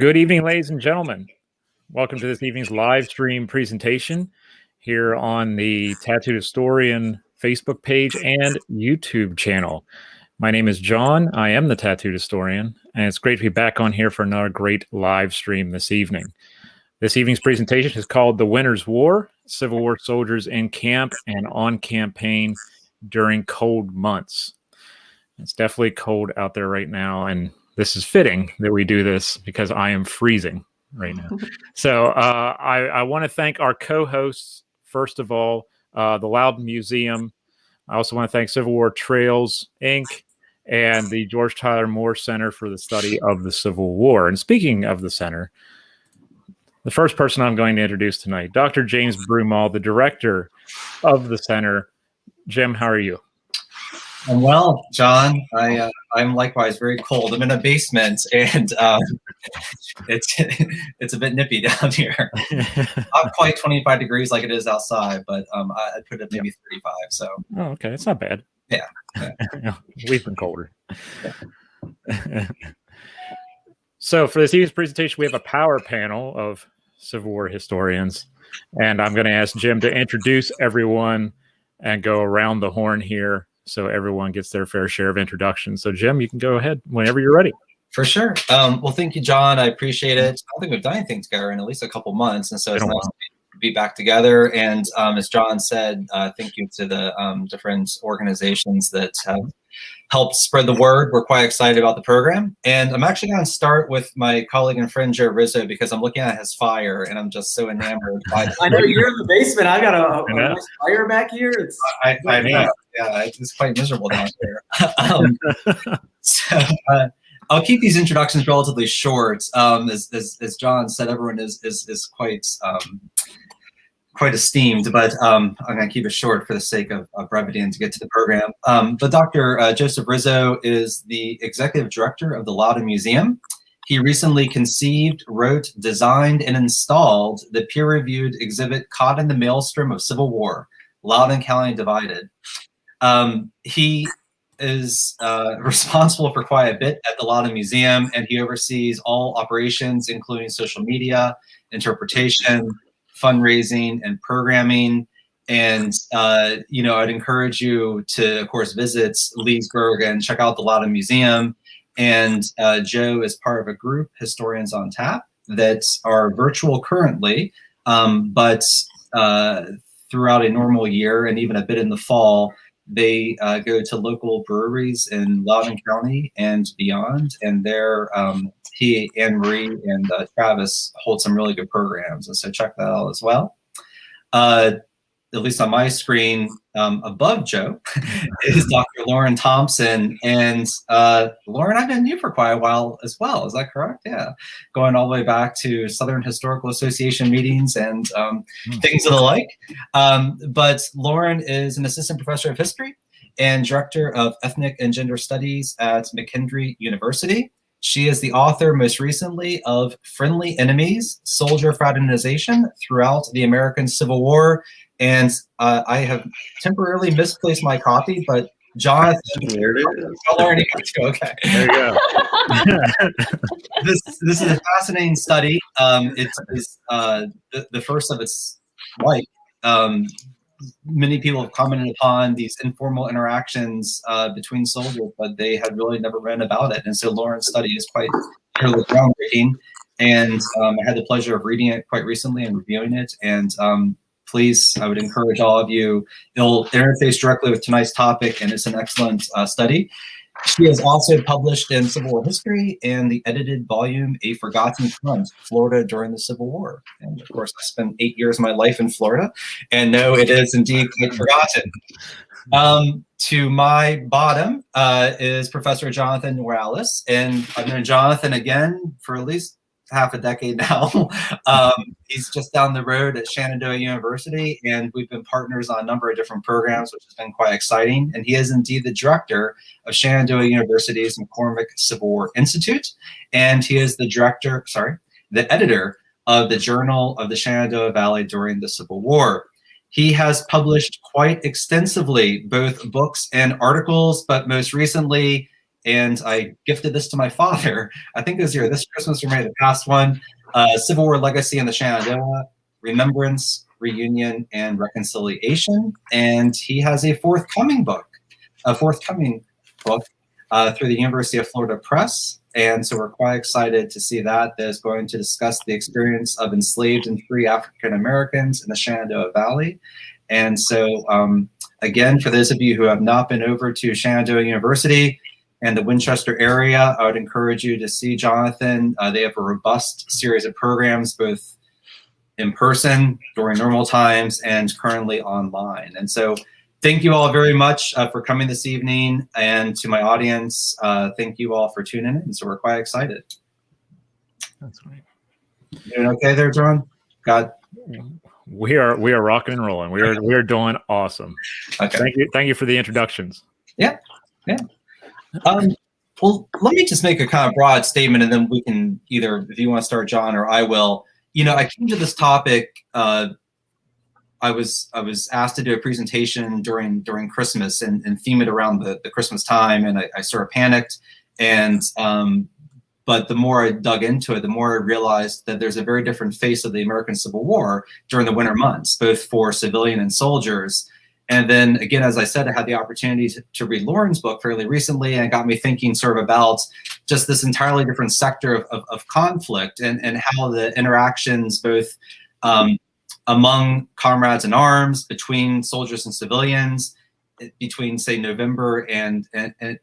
Good evening, ladies and gentlemen. Welcome to this evening's live stream presentation here on the Tattooed Historian Facebook page and YouTube channel. My name is John. I am the Tattooed Historian, and it's great to be back on here for another great live stream this evening. This evening's presentation is called The Winter's War, Civil War Soldiers in Camp and on Campaign During Cold Months. It's definitely cold out there right now, and this is fitting that we do this because I am freezing right now. So I want to thank our co-hosts, first of all, the Loudon Museum. I also want to thank Civil War Trails, Inc., and the George Tyler Moore Center for the Study of the Civil War. And speaking of the center, the first person I'm going to introduce tonight, Dr. James Brumall, the director of the center. Jim, how are you? I'm well, John. I'm likewise very cold. I'm in a basement, and it's a bit nippy down here. Not quite 25 degrees like it is outside, but I'd put it maybe 35. So. Oh, okay, it's not bad. Yeah. We've been colder. Yeah. So for this evening's presentation, we have a power panel of Civil War historians, and I'm going to ask Jim to introduce everyone and go around the horn here, so everyone gets their fair share of introductions. So, Jim, you can go ahead whenever you're ready. For sure. Well, thank you, John. I appreciate it. I don't think we've done anything together in at least a couple months, and so it's nice to be back together. And as John said, thank you to the different organizations that have helped spread the word. We're quite excited about the program. And I'm actually going to start with my colleague and friend, Joe Rizzo, because I'm looking at his fire, and I'm just so enamored by it. I know you're in the basement. I got a nice fire back here. I know. Yeah, it's quite miserable down here. I'll keep these introductions relatively short. As John said, everyone is quite esteemed, but I'm going to keep it short for the sake of brevity and to get to the program. But Dr. Joseph Rizzo is the executive director of the Loudon Museum. He recently conceived, wrote, designed, and installed the peer-reviewed exhibit Caught in the Maelstrom of Civil War, Loudon County Divided. He is responsible for quite a bit at the Loudon Museum, and he oversees all operations, including social media, interpretation, fundraising, and programming. And I'd encourage you to, of course, visit Leesburg and check out the Loudon Museum. And Joe is part of a group, Historians on Tap, that are virtual currently, but throughout a normal year and even a bit in the fall, they go to local breweries in Loudon County and beyond, and there he, Anne Marie, and Travis hold some really good programs, and so check that out as well. At least on my screen, above Joe, is Dr. Lauren Thompson, and Lauren, I've known you for quite a while as well. Is that correct? Yeah, going all the way back to Southern Historical Association meetings and things of the like. But Lauren is an assistant professor of history and director of ethnic and gender studies at McKendree University. She is the author, most recently, of Friendly Enemies, Soldier Fraternization Throughout the American Civil War. And I have temporarily misplaced my copy, but Jonathan, there it is. Okay. There you go. This is a fascinating study. It's the first of its like. Many people have commented upon these informal interactions between soldiers, but they had really never read about it. And so Lauren's study is quite really groundbreaking. And I had the pleasure of reading it quite recently and reviewing it. And please, I would encourage all of you. It'll interface directly with tonight's topic, and it's an excellent study. She has also published in Civil War History and the edited volume, A Forgotten Front, Florida During the Civil War. And of course, I spent 8 years of my life in Florida, and no, it is indeed quite forgotten. To my bottom is Professor Jonathan Morales, and I've known Jonathan again for at least half a decade now. He's just down the road at Shenandoah University, and we've been partners on a number of different programs, which has been quite exciting. And he is indeed the director of Shenandoah University's McCormick Civil War Institute, and he is the editor of the Journal of the Shenandoah Valley During the Civil War. He has published quite extensively, both books and articles, but most recently, and I gifted this to my father. I think it was either this Christmas or maybe the past one. Civil War Legacy in the Shenandoah, Remembrance, Reunion, and Reconciliation. And he has a forthcoming book through the University of Florida Press. And so we're quite excited to see that is going to discuss the experience of enslaved and free African Americans in the Shenandoah Valley. And so, again, for those of you who have not been over to Shenandoah University and the Winchester area, I would encourage you to see Jonathan. They have a robust series of programs, both in person during normal times and currently online. And so thank you all very much for coming this evening, and to my audience, thank you all for tuning in. So we're quite excited. That's right. Doing okay there, John? We are rocking and rolling. We are doing awesome. Okay. Thank you for the introductions. Yeah. Well, let me just make a kind of broad statement, and then we can either, if you want to start, John, or I will. I came to this topic. I was asked to do a presentation during Christmas and theme it around the Christmas time, and I sort of panicked. And but the more I dug into it, the more I realized that there's a very different face of the American Civil War during the winter months, both for civilian and soldiers. And then again, as I said, I had the opportunity to read Lauren's book fairly recently, and it got me thinking sort of about just this entirely different sector of conflict and how the interactions both among comrades in arms, between soldiers and civilians, between, say, November and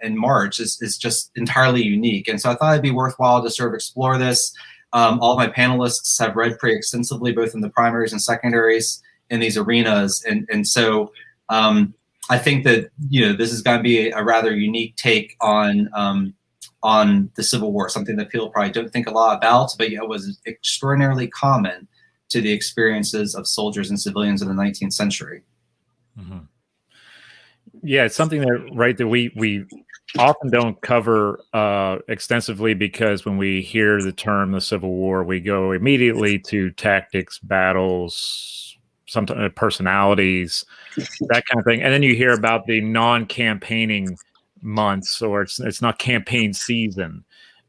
March is just entirely unique. And so I thought it'd be worthwhile to sort of explore this. All of my panelists have read pretty extensively, both in the primaries and secondaries in these arenas. And so I think that, this is going to be a rather unique take on the Civil War, something that people probably don't think a lot about, but it was extraordinarily common to the experiences of soldiers and civilians in the 19th century. Mm-hmm. Yeah, it's something that we often don't cover extensively, because when we hear the term the Civil War, we go immediately to tactics, battles, sometimes personalities, that kind of thing. And then you hear about the non-campaigning months, or it's not campaign season.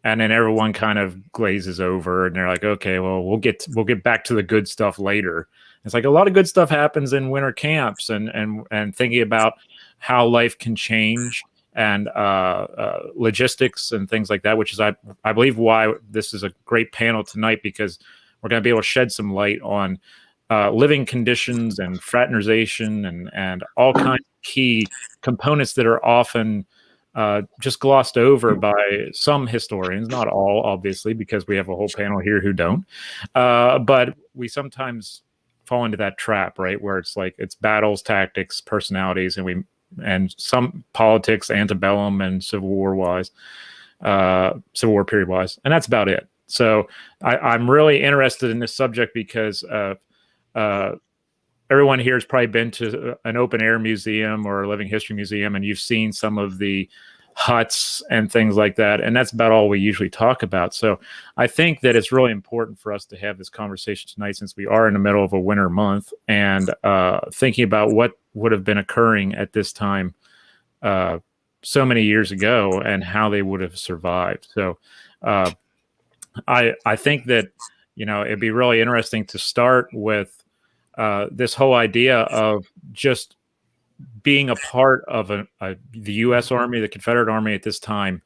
And then everyone kind of glazes over, and they're like, okay, well, we'll get back to the good stuff later. It's like a lot of good stuff happens in winter camps, and thinking about how life can change, and logistics and things like that, which is, I believe, why this is a great panel tonight, because we're going to be able to shed some light on living conditions and fraternization and all kinds of key components that are often just glossed over by some historians, not all, obviously, because we have a whole panel here who don't. But we sometimes fall into that trap, right, where it's like it's battles, tactics, personalities, and some politics, antebellum and Civil War period wise, and that's about it. So I'm really interested in this subject because everyone here has probably been to an open air museum or a living history museum, and you've seen some of the huts and things like that. And that's about all we usually talk about. So I think that it's really important for us to have this conversation tonight, since we are in the middle of a winter month, and thinking about what would have been occurring at this time so many years ago, and how they would have survived. So I think that, it'd be really interesting to start with this whole idea of just being a part of the U.S. Army, the Confederate Army at this time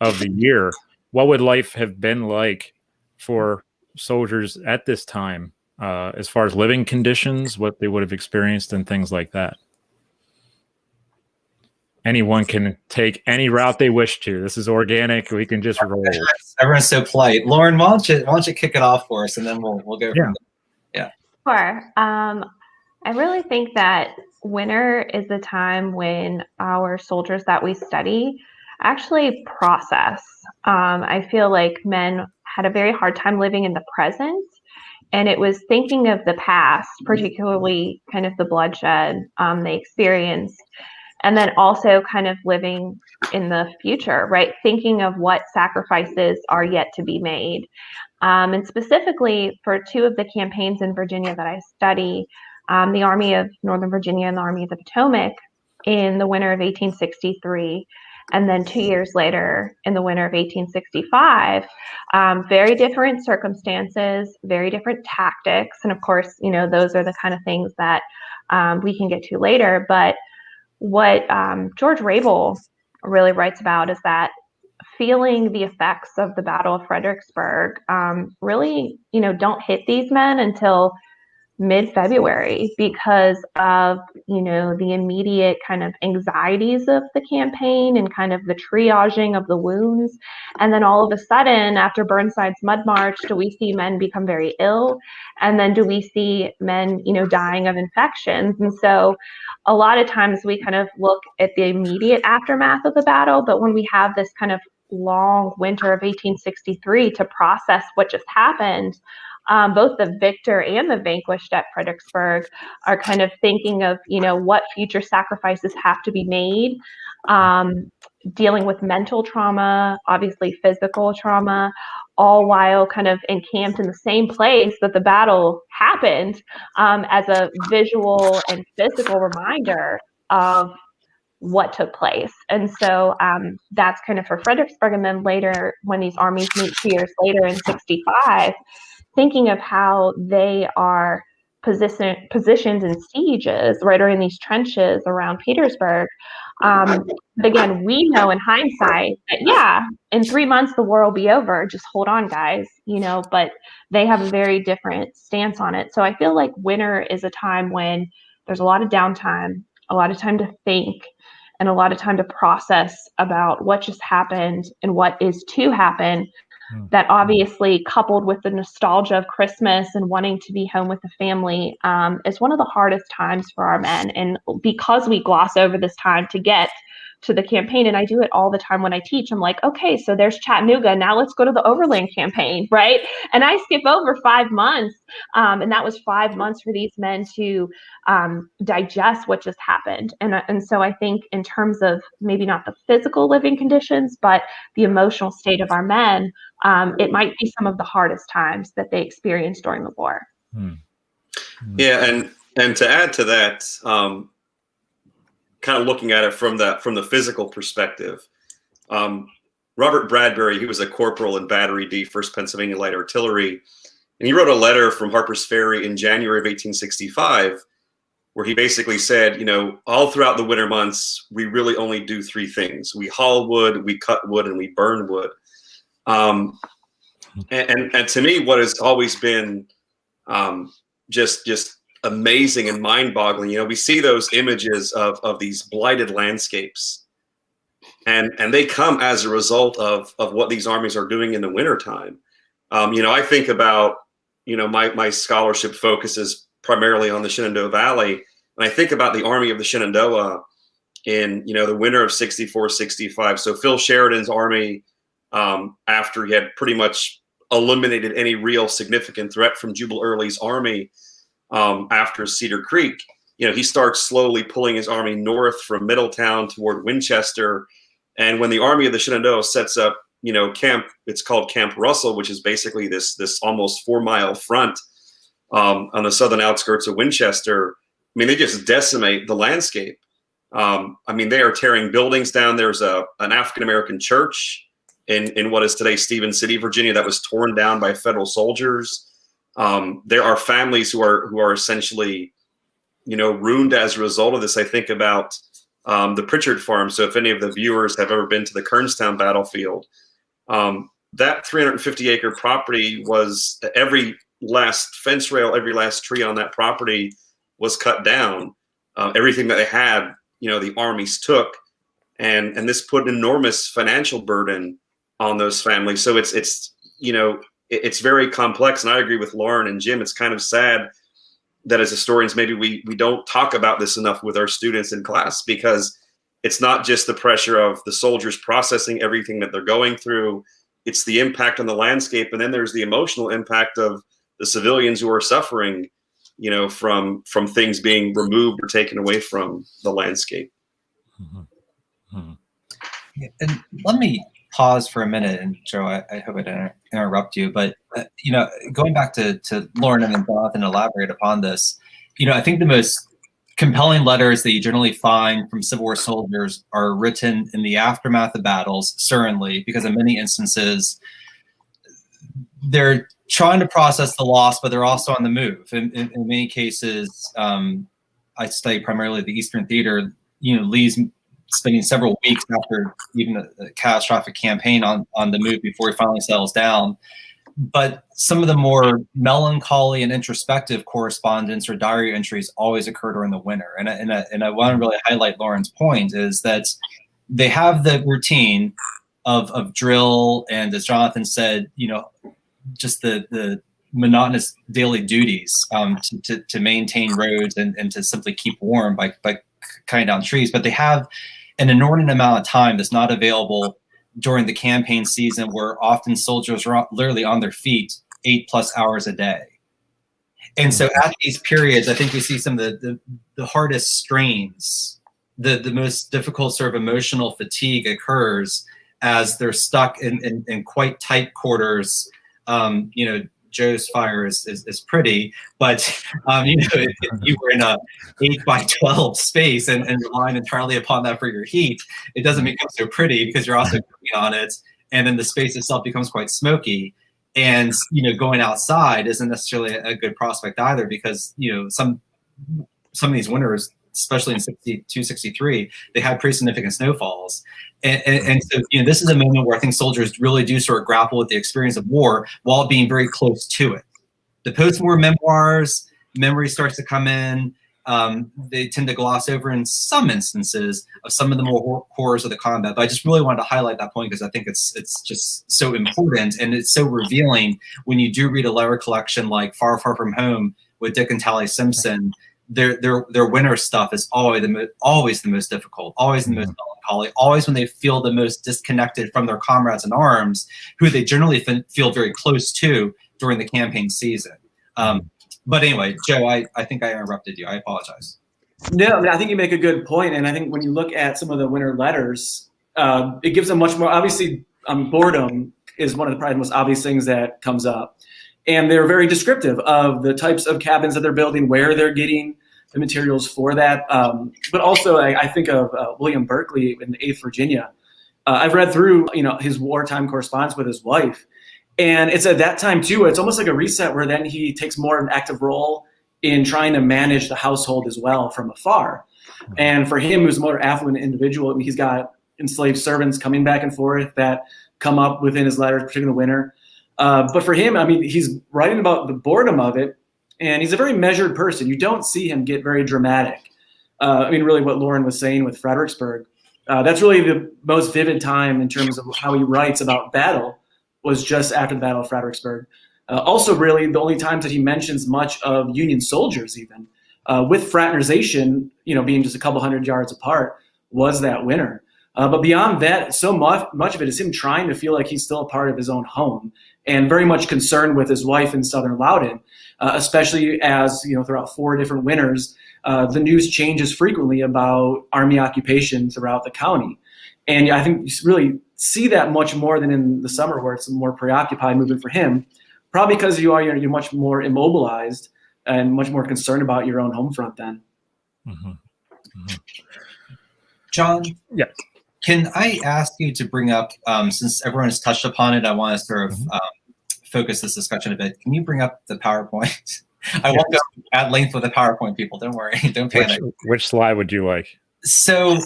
of the year. What would life have been like for soldiers at this time, as far as living conditions, what they would have experienced, and things like that? Anyone can take any route they wish to. This is organic. We can just roll. Everyone's so polite. Lauren, why don't you kick it off for us, and then we'll go from there. Yeah. Sure. I really think that winter is the time when our soldiers that we study actually process. I feel like men had a very hard time living in the present, and it was thinking of the past, particularly kind of the bloodshed they experienced, and then also kind of living in the future, right? Thinking of what sacrifices are yet to be made. And specifically for two of the campaigns in Virginia that I study, the Army of Northern Virginia and the Army of the Potomac, in the winter of 1863, And then 2 years later, in the winter of 1865, very different circumstances, very different tactics. And of course, those are the kind of things that we can get to later. But what George Rabel really writes about is that feeling the effects of the Battle of Fredericksburg really, don't hit these men until mid-February because of, the immediate kind of anxieties of the campaign and kind of the triaging of the wounds. And then all of a sudden, after Burnside's Mud March, do we see men become very ill? And then do we see men, dying of infections? And so a lot of times we kind of look at the immediate aftermath of the battle, but when we have this kind of long winter of 1863 to process what just happened, both the victor and the vanquished at Fredericksburg are kind of thinking of, what future sacrifices have to be made, dealing with mental trauma, obviously physical trauma, all while kind of encamped in the same place that the battle happened, as a visual and physical reminder of what took place. And so that's kind of for Fredericksburg. And then later, when these armies meet 2 years later in 65, thinking of how they are positioned in sieges, right, or in these trenches around Petersburg. But again, we know in hindsight that, in 3 months, the war will be over. Just hold on, guys, but they have a very different stance on it. So I feel like winter is a time when there's a lot of downtime, a lot of time to think, and a lot of time to process about what just happened and what is to happen. That obviously, coupled with the nostalgia of Christmas and wanting to be home with the family, is one of the hardest times for our men. And because we gloss over this time to get to the campaign, and I do it all the time when I teach, I'm like, okay, so there's Chattanooga, now let's go to the Overland campaign, right? And I skip over 5 months, and that was 5 months for these men to digest what just happened. And so I think in terms of maybe not the physical living conditions, but the emotional state of our men, it might be some of the hardest times that they experienced during the war. Yeah, and to add to that, kind of looking at it from the physical perspective, Robert Bradbury, he was a corporal in Battery D, 1st Pennsylvania Light Artillery, and he wrote a letter from Harper's Ferry in January of 1865, where he basically said, all throughout the winter months, we really only do 3 things: we haul wood, we cut wood, and we burn wood. And to me, what has always been just amazing and mind-boggling, we see those images of these blighted landscapes, and they come as a result of what these armies are doing in the wintertime. I think about, my scholarship focuses primarily on the Shenandoah Valley, and I think about the Army of the Shenandoah in, the winter of 64, 65. So Phil Sheridan's army, after he had pretty much eliminated any real significant threat from Jubal Early's army, after Cedar Creek, he starts slowly pulling his army north from Middletown toward Winchester. And when the Army of the Shenandoah sets up, camp, it's called Camp Russell, which is basically this almost 4-mile front on the southern outskirts of Winchester. They just decimate the landscape. They are tearing buildings down. There's an African-American church in what is today Stephen City, Virginia, that was torn down by federal soldiers. There are families who are essentially, ruined as a result of this. I think about the Pritchard Farm. So if any of the viewers have ever been to the Kernstown battlefield, that 350-acre property was, every last fence rail, every last tree on that property was cut down. Everything that they had, the armies took, and this put an enormous financial burden on those families. So it's very complex. And I agree with Lauren and Jim. It's kind of sad that as historians, maybe we don't talk about this enough with our students in class, because it's not just the pressure of the soldiers processing everything that they're going through. It's the impact on the landscape. And then there's the emotional impact of the civilians who are suffering, from things being removed or taken away from the landscape. And let me pause for a minute, and Joe, I hope I didn't interrupt you, but going back to Lauren and then Jonathan elaborate upon this, I think the most compelling letters that you generally find from Civil War soldiers are written in the aftermath of battles, certainly, because in many instances, they're trying to process the loss, but they're also on the move. In many cases, I study primarily the Eastern Theater, Lee's spending several weeks after even a catastrophic campaign on the move before he finally settles down. But some of the more melancholy and introspective correspondence or diary entries always occur during the winter. And I want to really highlight Lauren's point is that they have the routine of drill and, as Jonathan said, just the monotonous daily duties to maintain roads and to simply keep warm by cutting down trees. But they have an inordinate amount of time that's not available during the campaign season, where often soldiers are literally on their feet 8+ hours a day. And so at these periods, I think we see some of the hardest strains, the most difficult sort of emotional fatigue occurs as they're stuck in quite tight quarters. Joe's fire is pretty, but if you were in a 8x12 space and relying entirely upon that for your heat, it doesn't become so pretty because you're also cooking on it, and then the space itself becomes quite smoky. And going outside isn't necessarily a good prospect either, because some of these winters, especially in 62, 63, they had pretty significant snowfalls. And so, this is a moment where I think soldiers really do sort of grapple with the experience of war while being very close to it. The post-war memoirs, memory starts to come in. They tend to gloss over in some instances of some of the more horrors of the combat. But I just really wanted to highlight that point because I think it's just so important, and it's so revealing when you do read a letter collection like Far, Far From Home with Dick and Tally Simpson. Their winter stuff is always the most difficult, always the most melancholy, always when they feel the most disconnected from their comrades in arms, who they generally feel very close to during the campaign season. But anyway, Joe, I think I interrupted you. I apologize. No, I think you make a good point. And I think when you look at some of the winter letters, it gives them much more, obviously, boredom is one of the probably most obvious things that comes up. And they're very descriptive of the types of cabins that they're building, where they're getting the materials for that. But also, I think of William Berkeley in the 8th Virginia. I've read through, his wartime correspondence with his wife. And it's at that time, too, it's almost like a reset where then he takes more of an active role in trying to manage the household as well from afar. And for him, who's a more affluent individual, he's got enslaved servants coming back and forth that come up within his letters, particularly in the winter. But for him, he's writing about the boredom of it, and he's a very measured person. You don't see him get very dramatic. Really what Lauren was saying with Fredericksburg, that's really the most vivid time in terms of how he writes about battle was just after the Battle of Fredericksburg. Also, really, the only times that he mentions much of Union soldiers even, with fraternization, being just a couple hundred yards apart, was that winter. But beyond that, so much of it is him trying to feel like he's still a part of his own home, and very much concerned with his wife in southern Loudoun, especially as, throughout 4 different winters, the news changes frequently about Army occupation throughout the county. And I think you really see that much more than in the summer, where it's a more preoccupied movement for him, probably because you're much more immobilized and much more concerned about your own home front then. Mm-hmm. Mm-hmm. John? Yeah. Can I ask you to bring up, since everyone has touched upon it, I want to sort of focus this discussion a bit. Can you bring up the PowerPoint? I won't go at length with the PowerPoint, people. Don't worry. Don't panic. Which slide would you like? So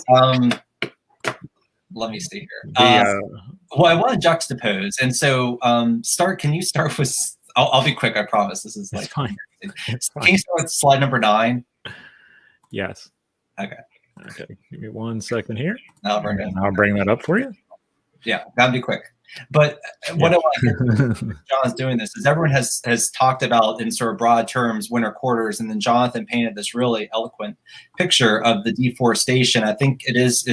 let me see here. Well, I want to juxtapose. And so can you start with, I'll be quick, I promise. This is like, fine. It's fine. Can you start with slide number 9? Yes. Okay. Give me 1 second here. I'll bring that up for you. Yeah, that'll be quick. But what I want to do, John's doing this, is everyone has talked about in sort of broad terms winter quarters, and then Jonathan painted this really eloquent picture of the deforestation. I think it is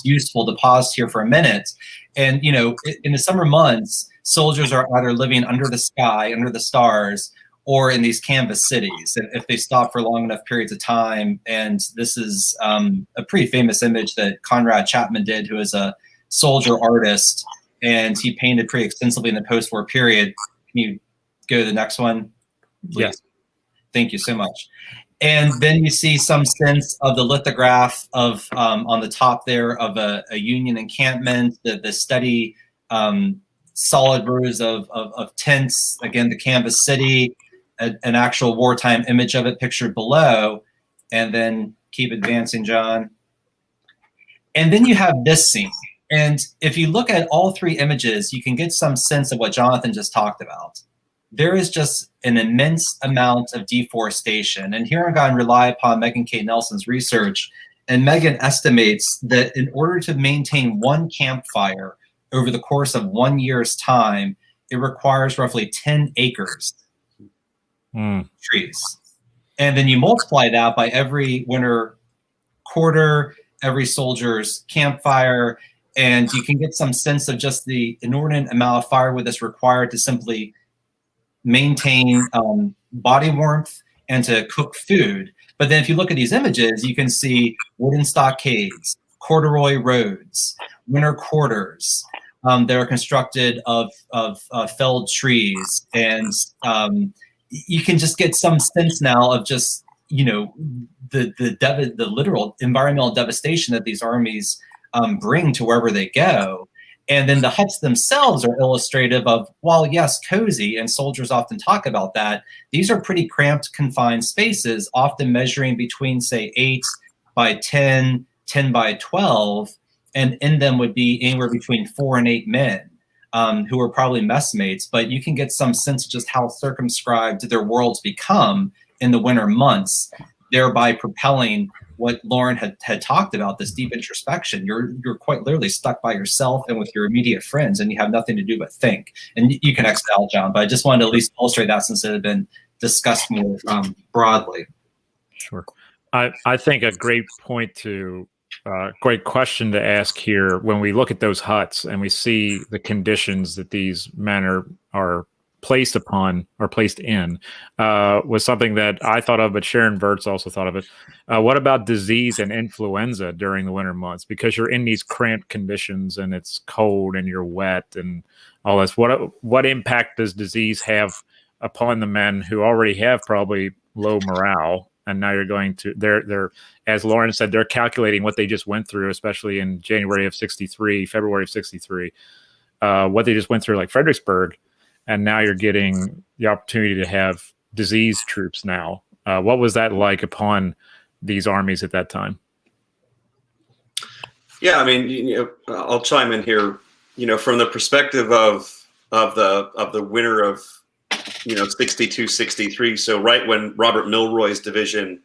useful to pause here for a minute. And in the summer months, soldiers are either living under the sky, under the stars, or in these canvas cities, if they stop for long enough periods of time. And this is a pretty famous image that Conrad Chapman did, who is a soldier artist, and he painted pretty extensively in the post-war period. Can you go to the next one, please? Yes. Thank you so much. And then you see some sense of the lithograph of on the top there of a Union encampment, the steady solid rows of tents, again, the canvas city, an actual wartime image of it pictured below, and then keep advancing, John. And then you have this scene. And if you look at all three images, you can get some sense of what Jonathan just talked about. There is just an immense amount of deforestation. And here I'm going to rely upon Megan K. Nelson's research. And Megan estimates that in order to maintain one campfire over the course of 1 year's time, it requires roughly 10 acres of trees. And then you multiply that by every winter quarter, every soldier's campfire, and you can get some sense of just the inordinate amount of firewood that's required to simply maintain body warmth and to cook food. But then if you look at these images, you can see wooden stockades, corduroy roads, winter quarters that are constructed of felled trees. And you can just get some sense now of just, the literal environmental devastation that these armies bring to wherever they go. And then the huts themselves are illustrative of, while yes, cozy, and soldiers often talk about that, these are pretty cramped, confined spaces, often measuring between, say, 8 by 10, 10 by 12, and in them would be anywhere between 4 and 8 men who are probably messmates. But you can get some sense of just how circumscribed their worlds become in the winter months, thereby propelling what Lauren had talked about, this deep introspection. You're quite literally stuck by yourself and with your immediate friends, and you have nothing to do but think. And you can exit out, John, but I just wanted to at least illustrate that since it had been discussed more broadly. Sure. I think a great point to, great question to ask here, when we look at those huts and we see the conditions that these men are placed upon or placed in, was something that I thought of, but Sharon Verts also thought of it. What about disease and influenza during the winter months? Because you're in these cramped conditions and it's cold and you're wet and all this. What impact does disease have upon the men who already have probably low morale? And now you're going to, they're, as Lauren said, they're calculating what they just went through, especially in January of 63, February of 63, what they just went through, like Fredericksburg. And now you're getting the opportunity to have disease troops now. What was that like upon these armies at that time? Yeah, I mean, I'll chime in here. From the perspective of the winter of 62, 63. So right when Robert Milroy's division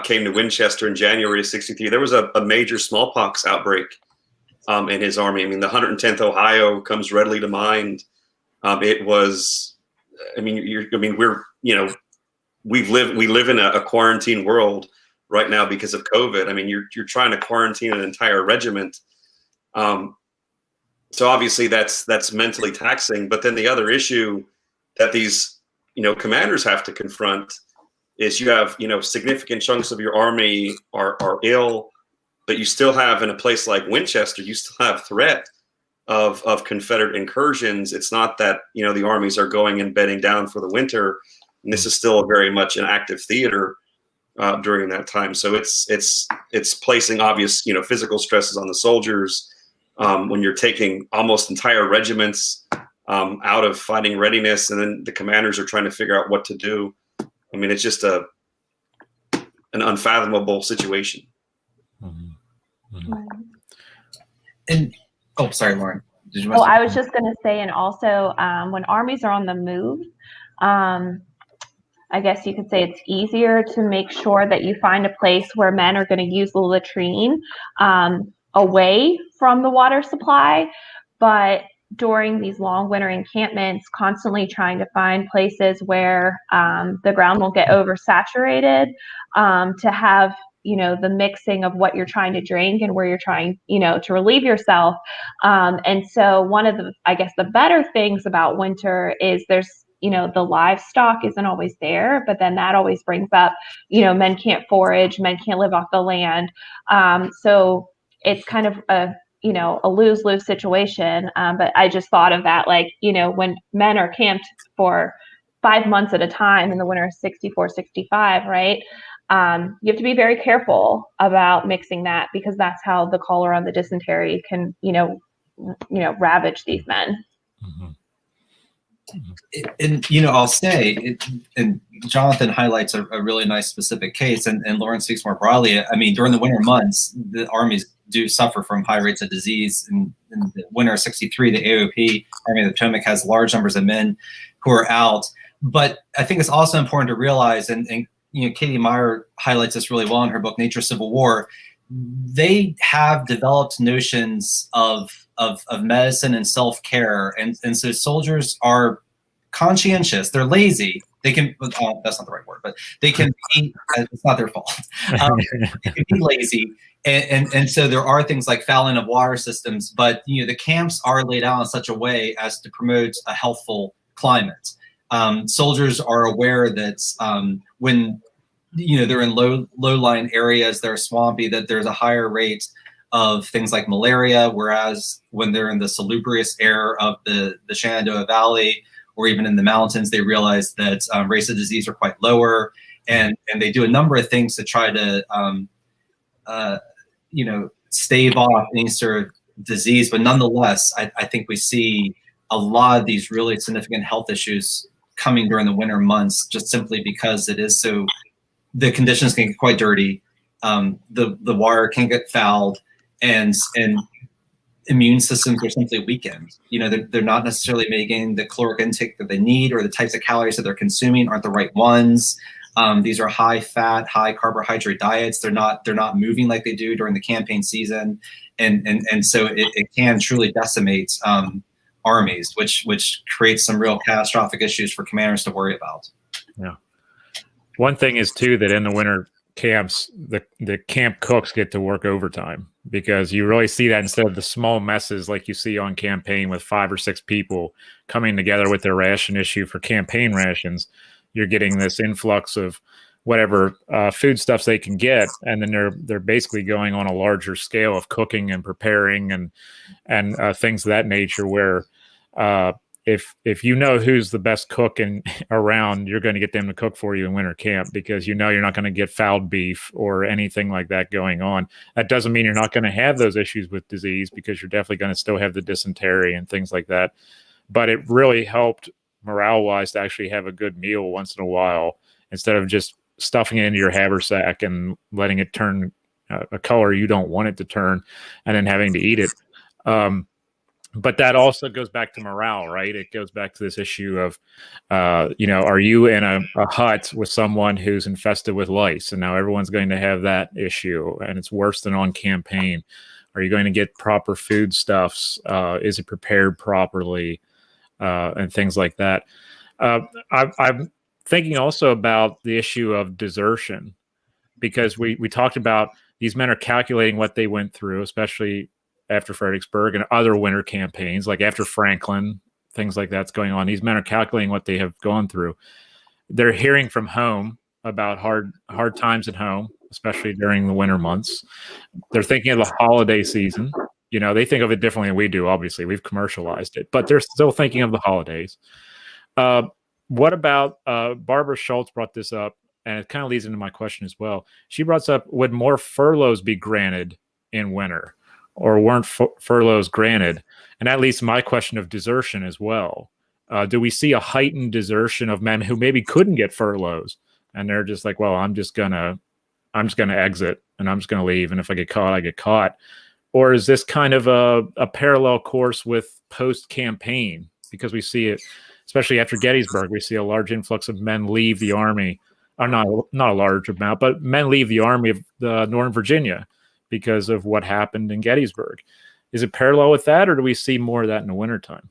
came to Winchester in January of 63, there was a major smallpox outbreak in his army. I mean, the 110th Ohio comes readily to mind. It was, we live in a quarantine world right now because of COVID. I mean, you're trying to quarantine an entire regiment. So obviously that's mentally taxing. But then the other issue that these, commanders have to confront is you have, significant chunks of your army are ill, but you still have, in a place like Winchester, you still have threat of Confederate incursions. It's not that, the armies are going and bedding down for the winter. And this is still very much an active theater during that time. So it's placing obvious, physical stresses on the soldiers when you're taking almost entire regiments out of fighting readiness, and then the commanders are trying to figure out what to do. I mean, it's just an unfathomable situation. Mm-hmm. Mm-hmm. And oh, sorry, Lauren. Did you? I was just going to say, and also when armies are on the move, I guess you could say it's easier to make sure that you find a place where men are going to use the latrine away from the water supply. But during these long winter encampments, constantly trying to find places where the ground will get oversaturated to have the mixing of what you're trying to drink and where you're trying, to relieve yourself. And so one of the, I guess, the better things about winter is there's, the livestock isn't always there, but then that always brings up, men can't forage, men can't live off the land. So it's kind of a lose-lose situation. But I just thought of that, like, when men are camped for 5 months at a time in the winter of 64, 65, right? You have to be very careful about mixing that, because that's how the cholera and the dysentery can, ravage these men. Mm-hmm. And I'll say, and Jonathan highlights a really nice specific case, and Lauren speaks more broadly. I mean, during the winter months, the armies do suffer from high rates of disease. In the winter of 63, the AOP, Army of the Potomac, has large numbers of men who are out. But I think it's also important to realize, and Katie Meyer highlights this really well in her book, Nature, Civil War. They have developed notions of medicine and self-care, and so soldiers are conscientious. They're lazy. They can, that's not the right word, but they can be, it's not their fault. They can be lazy. And so there are things like fouling of water systems, but the camps are laid out in such a way as to promote a healthful climate. Soldiers are aware that when they're in low-lying areas, they're swampy, that there's a higher rate of things like malaria, whereas when they're in the salubrious air of the Shenandoah Valley or even in the mountains, they realize that rates of disease are quite lower, and they do a number of things to try to stave off any sort of disease. But nonetheless, I think we see a lot of these really significant health issues coming during the winter months, just simply because it is so, the conditions can get quite dirty, the water can get fouled, and immune systems are simply weakened. They're not necessarily making the caloric intake that they need, or the types of calories that they're consuming aren't the right ones. These are high fat, high carbohydrate diets. They're not moving like they do during the campaign season, and so it can truly decimate armies, which creates some real catastrophic issues for commanders to worry about. Yeah. One thing is too that in the winter camps, the camp cooks get to work overtime, because you really see that instead of the small messes like you see on campaign with 5 or 6 people coming together with their ration issue for campaign rations. You're getting this influx of whatever foodstuffs they can get, and then they're basically going on a larger scale of cooking and preparing and things of that nature. Where if you know who's the best cook around, you're going to get them to cook for you in winter camp, because you're not going to get fouled beef or anything like that going on. That doesn't mean you're not going to have those issues with disease, because you're definitely going to still have the dysentery and things like that. But it really helped morale-wise to actually have a good meal once in a while, instead of just stuffing it into your haversack and letting it turn a color you don't want it to turn, and then having to eat it. But that also goes back to morale, right? It goes back to this issue of, are you in a hut with someone who's infested with lice, and now everyone's going to have that issue, and it's worse than on campaign. Are you going to get proper foodstuffs? Is it prepared properly? And things like that. I'm thinking also about the issue of desertion, because we talked about these men are calculating what they went through, especially after Fredericksburg and other winter campaigns, like after Franklin, things like that's going on. These men are calculating what they have gone through. They're hearing from home about hard times at home, especially during the winter months. They're thinking of the holiday season. They think of it differently than we do. Obviously, we've commercialized it, but they're still thinking of the holidays. What about Barbara Schultz brought this up, and it kind of leads into my question as well. She brought up, would more furloughs be granted in winter, or weren't furloughs granted? And that leads to my question of desertion as well. Do we see a heightened desertion of men who maybe couldn't get furloughs, and they're just like, well, I'm just gonna exit, and I'm just gonna leave, and if I get caught, I get caught? Or is this kind of a parallel course with post-campaign? Because we see it, especially after Gettysburg, we see a large influx of men leave the Army, or not a large amount, but men leave the Army of Northern Virginia because of what happened in Gettysburg. Is it parallel with that, or do we see more of that in the wintertime?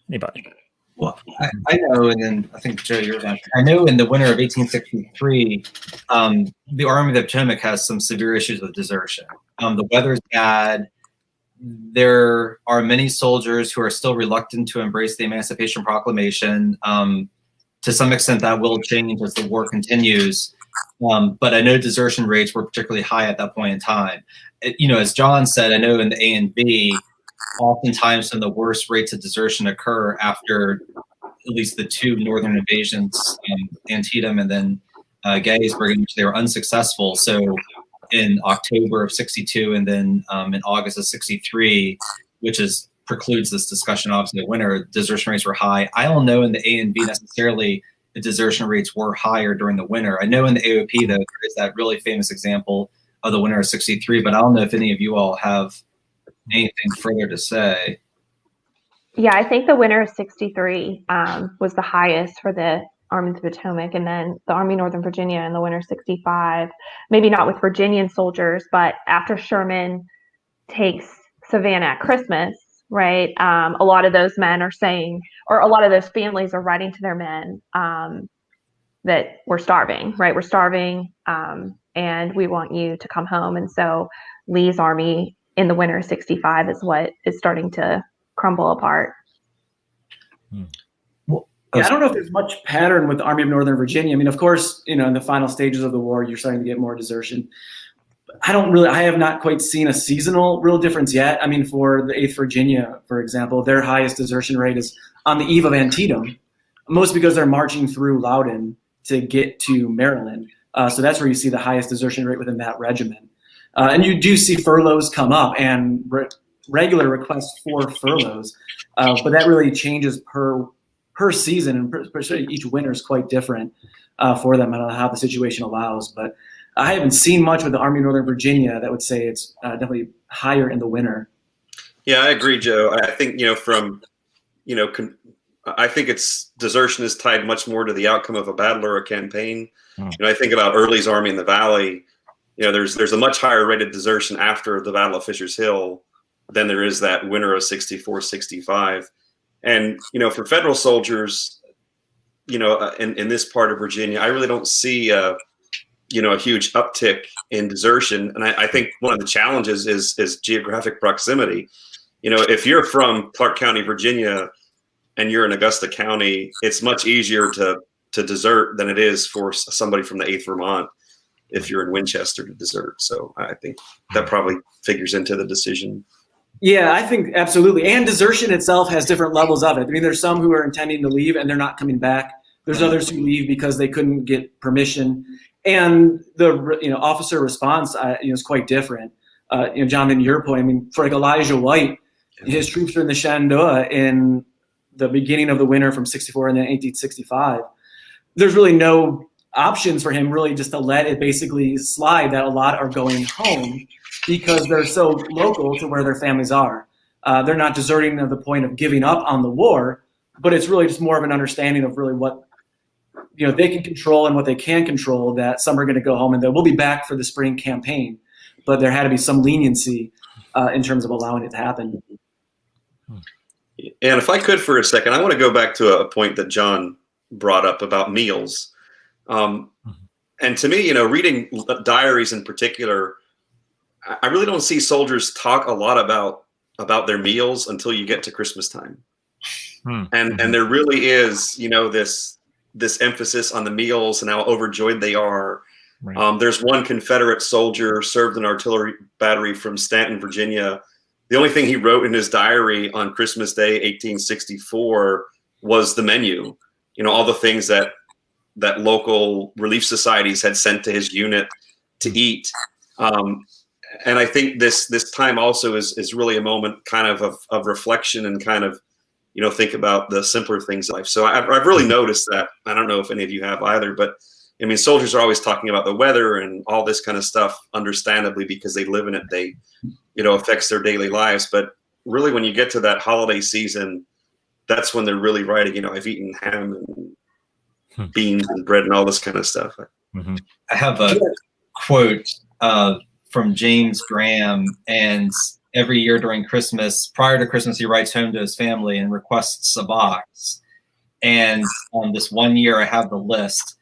Anybody? Well, I know, and then I think, Joe, you're on. I know in the winter of 1863, the Army of the Potomac has some severe issues with desertion. The weather's bad. There are many soldiers who are still reluctant to embrace the Emancipation Proclamation. To some extent, that will change as the war continues. But I know desertion rates were particularly high at that point in time. As John said, I know in the A and B, oftentimes when the worst rates of desertion occur after at least the two northern invasions, Antietam and then Gettysburg, in which they were unsuccessful. So in October of 62 and then in August of 63, which precludes this discussion obviously the winter, desertion rates were high. I don't know in the A and B necessarily the desertion rates were higher during the winter. I know in the AOP though, there is that really famous example of the winter of 63, but I don't know if any of you all have anything further to say. Yeah, I think the winter of 63 was the highest for the Army of the Potomac, and then the Army of Northern Virginia in the winter of 65, maybe not with Virginian soldiers, but after Sherman takes Savannah at Christmas, right? A lot of those men are saying, or a lot of those families are writing to their men that we're starving, right? We're starving, and we want you to come home. And so Lee's army in the winter of 65 is what is starting to crumble apart. Yeah, I don't know if there's much pattern with the Army of Northern Virginia. I mean, of course, in the final stages of the war, you're starting to get more desertion. I have not quite seen a seasonal real difference yet. I mean, for the 8th Virginia, for example, their highest desertion rate is on the eve of Antietam, most because they're marching through Loudon to get to Maryland. So that's where you see the highest desertion rate within that regiment. And you do see furloughs come up and regular requests for furloughs, but that really changes per season, and each winter is quite different for them. I don't know how the situation allows, but I haven't seen much with the Army of Northern Virginia that would say it's definitely higher in the winter. Yeah, I agree, Joe. I think, I think it's desertion is tied much more to the outcome of a battle or a campaign. I think about Early's army in the Valley. There's a much higher rate of desertion after the Battle of Fisher's Hill than there is that winter of 64, 65. And, for federal soldiers, in this part of Virginia, I really don't see a huge uptick in desertion. And I think one of the challenges is geographic proximity. If you're from Clark County, Virginia, and you're in Augusta County, it's much easier to desert than it is for somebody from the 8th Vermont if you're in Winchester to desert. So I think that probably figures into the decision. Yeah, I think absolutely. And desertion itself has different levels of it. I mean, there's some who are intending to leave and they're not coming back. There's others who leave because they couldn't get permission. And the officer response is quite different. John, in your point, I mean, for like Elijah White, his troops are in the Shenandoah in the beginning of the winter from 64 and then 1865. There's really no options for him really just to let it basically slide that a lot are going home because they're so local to where their families are. They're not deserting to the point of giving up on the war, but it's really just more of an understanding of really what they can control and what they can control, that some are going to go home and they will be back for the spring campaign. But there had to be some leniency in terms of allowing it to happen. And if I could for a second, I want to go back to a point that John brought up about meals. And to me, reading diaries in particular, I really don't see soldiers talk a lot about their meals until you get to Christmas time. And there really is, this emphasis on the meals and how overjoyed they are. Right. There's one Confederate soldier served an artillery battery from Stanton, Virginia. The only thing he wrote in his diary on Christmas Day, 1864, was the menu. All the things that local relief societies had sent to his unit to eat. And I think this time also is really a moment kind of reflection and kind of, think about the simpler things in life. So I've really noticed that. I don't know if any of you have either, but I mean, soldiers are always talking about the weather and all this kind of stuff, understandably, because they live in it. They, affects their daily lives. But really, when you get to that holiday season, that's when they're really writing, I've eaten ham and beans and bread and all this kind of stuff. I have a quote from James Graham, and every year during Christmas, prior to Christmas, he writes home to his family and requests a box. And on this one year, I have the list.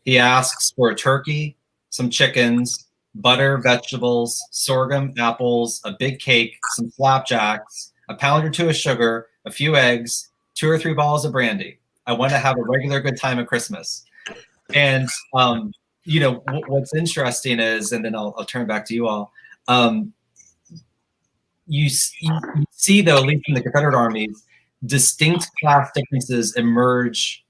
He asks for a turkey, some chickens, butter, vegetables, sorghum, apples, a big cake, some flapjacks, a pound or two of sugar, a few eggs, 2 or 3 bottles of brandy. I want to have a regular good time at Christmas. And, what's interesting is, and then I'll turn back to you all. you see, though, at least in the Confederate armies, distinct class differences emerge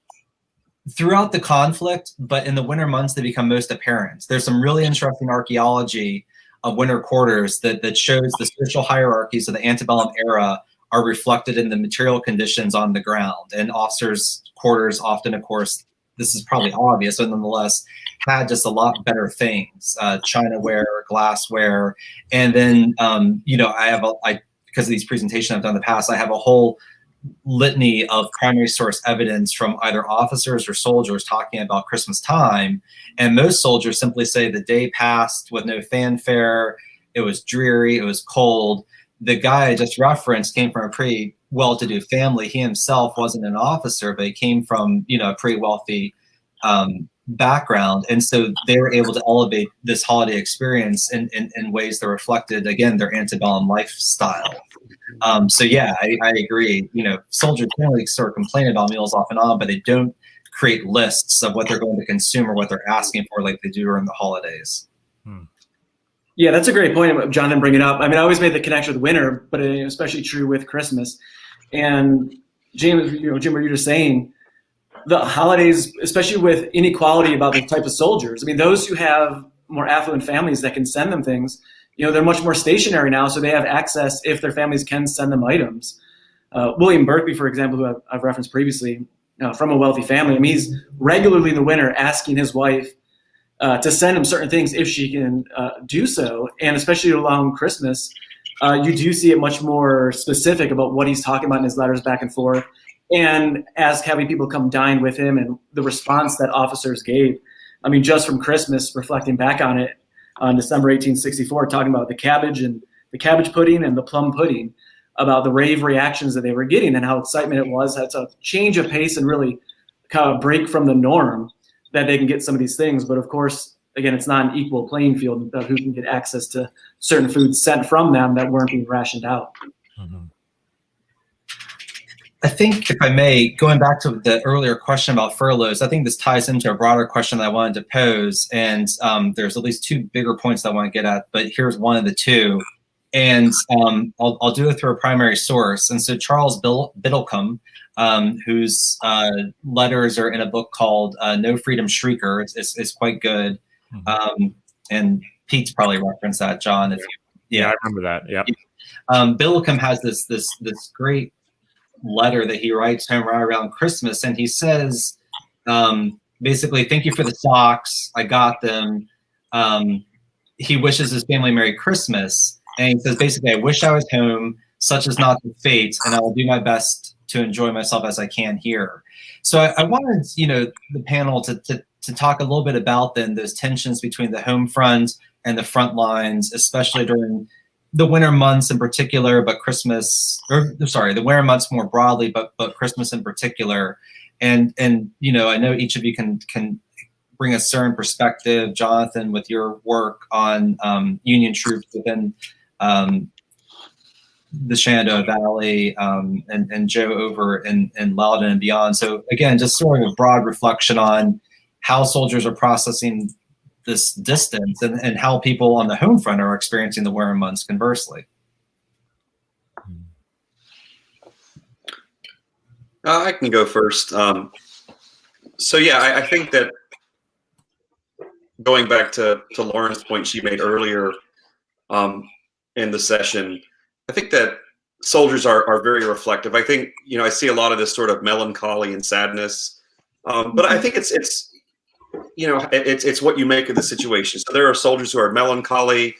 throughout the conflict, but in the winter months, they become most apparent. There's some really interesting archaeology of winter quarters that shows the social hierarchies of the antebellum era are reflected in the material conditions on the ground. And officers' quarters often, of course, this is probably obvious, but nonetheless, had just a lot better things, chinaware, glassware. And then, because of these presentations I've done in the past, I have a whole litany of primary source evidence from either officers or soldiers talking about Christmas time. And most soldiers simply say the day passed with no fanfare. It was dreary. It was cold. The guy I just referenced came from a pretty well-to-do family. He himself wasn't an officer, but he came from, a pretty wealthy background. And so they were able to elevate this holiday experience in ways that reflected, again, their antebellum lifestyle. So yeah, I agree. Soldiers generally sort of complain about meals off and on, but they don't create lists of what they're going to consume or what they're asking for like they do during the holidays. Yeah, that's a great point, Jonathan, bringing up. I mean, I always made the connection with winter, but especially true with Christmas. And Jim, what you were just saying, the holidays, especially with inequality about the type of soldiers. I mean, those who have more affluent families that can send them things, they're much more stationary now, so they have access if their families can send them items. William Berkeley, for example, who I've referenced previously, from a wealthy family, I mean, he's regularly in the winter asking his wife to send him certain things if she can do so. And especially around Christmas, you do see it much more specific about what he's talking about in his letters back and forth, and having people come dine with him and the response that officers gave. I mean, just from Christmas, reflecting back on it, on December 1864, talking about the cabbage pudding and the plum pudding, about the rave reactions that they were getting and how excitement it was. That's a change of pace and really kind of break from the norm that they can get some of these things. But of course, again, it's not an equal playing field about who can get access to certain foods sent from them that weren't being rationed out. Mm-hmm. I think, if I may, going back to the earlier question about furloughs, I think this ties into a broader question that I wanted to pose. And there's at least two bigger points that I want to get at, but here's one of the two. And I'll do it through a primary source. And so Charles Biddlecombe, whose letters are in a book called No Freedom Shrieker, is quite good. Mm-hmm. And Pete's probably referenced that, John. Yeah, I remember that. Yeah. Biddlecombe has this great letter that he writes home right around Christmas, and he says, basically, thank you for the socks. I got them. He wishes his family Merry Christmas. And he says, basically, I wish I was home, such is not the fate, and I will do my best to enjoy myself as I can here. So I wanted, the panel to talk a little bit about then those tensions between the home front and the front lines, especially during the winter months in particular, but the winter months more broadly, but Christmas in particular. And I know each of you can bring a certain perspective. Jonathan, with your work on Union troops within the Shenandoah Valley, and Joe over in Loudoun and beyond. So again, just sort of a broad reflection on how soldiers are processing this distance and how people on the home front are experiencing the winter months conversely. I can go first. So yeah, I think that going back to Lauren's point she made earlier in the session, I think that soldiers are very reflective. I think, I see a lot of this sort of melancholy and sadness, but I think it's what you make of the situation. So there are soldiers who are melancholy.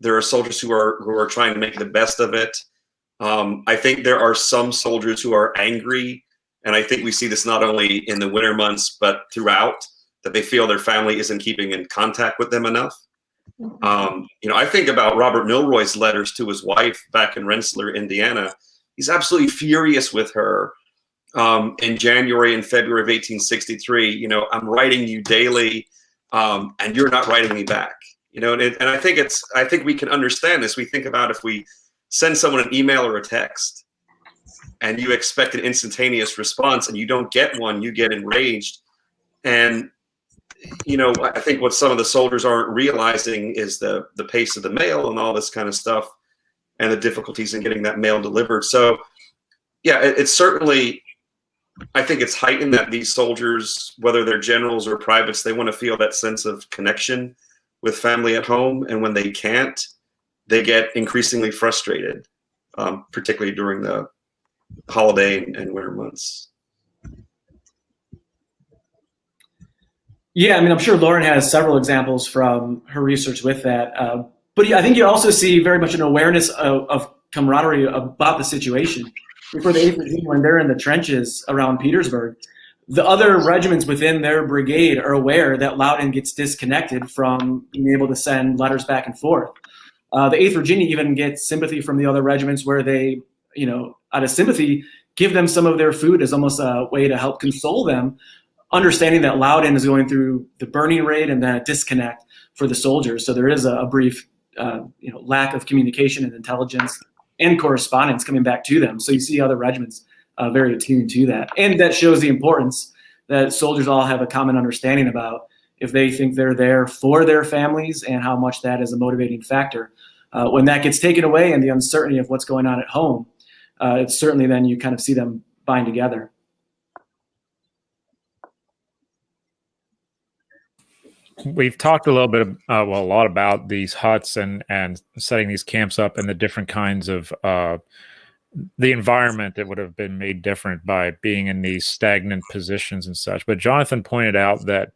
There are soldiers who are trying to make the best of it. I think there are some soldiers who are angry, and I think we see this not only in the winter months but throughout, that they feel their family isn't keeping in contact with them enough. I think about Robert Milroy's letters to his wife back in Rensselaer, Indiana. He's absolutely furious with her. In January and February of 1863, I'm writing you daily, and you're not writing me back. And I think we can understand this. We think about if we send someone an email or a text, and you expect an instantaneous response, and you don't get one, you get enraged. And I think what some of the soldiers aren't realizing is the pace of the mail and all this kind of stuff. and the difficulties in getting that mail delivered. So, yeah, it's certainly, I think it's heightened that these soldiers, whether they're generals or privates, they want to feel that sense of connection with family at home. And when they can't, they get increasingly frustrated, particularly during the holiday and winter months. Yeah, I mean, I'm sure Lauren has several examples from her research with that. But I think you also see very much an awareness of camaraderie about the situation. For the 8th Virginia, when they're in the trenches around Petersburg, the other regiments within their brigade are aware that Loudoun gets disconnected from being able to send letters back and forth. The 8th Virginia even gets sympathy from the other regiments where they, out of sympathy, give them some of their food as almost a way to help console them, understanding that Loudoun is going through the burning raid and then a disconnect for the soldiers. So there is a brief lack of communication and intelligence and correspondence coming back to them. So you see other regiments very attuned to that. And that shows the importance that soldiers all have a common understanding about if they think they're there for their families and how much that is a motivating factor. When that gets taken away and the uncertainty of what's going on at home, it's certainly then you kind of see them bind together. We've talked a little bit, a lot about these huts and setting these camps up and the different kinds of the environment that would have been made different by being in these stagnant positions and such. But Jonathan pointed out that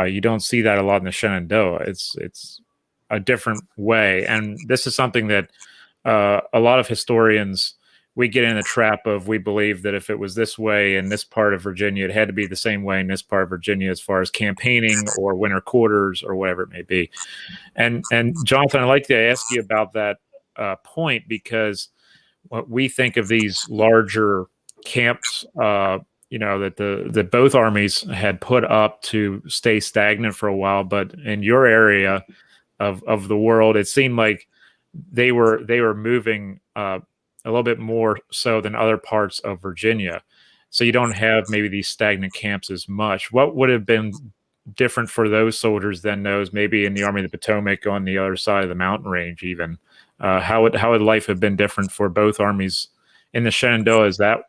you don't see that a lot in the Shenandoah. It's a different way, and this is something that a lot of historians, we get in the trap of, we believe that if it was this way in this part of Virginia, it had to be the same way in this part of Virginia as far as campaigning or winter quarters or whatever it may be. And Jonathan, I'd like to ask you about that point, because what we think of these larger camps, that that both armies had put up to stay stagnant for a while, but in your area of the world, it seemed like they were moving a little bit more so than other parts of Virginia. So you don't have maybe these stagnant camps as much. What would have been different for those soldiers than those maybe in the Army of the Potomac on the other side of the mountain range even? How would life have been different for both armies in the Shenandoah? Is that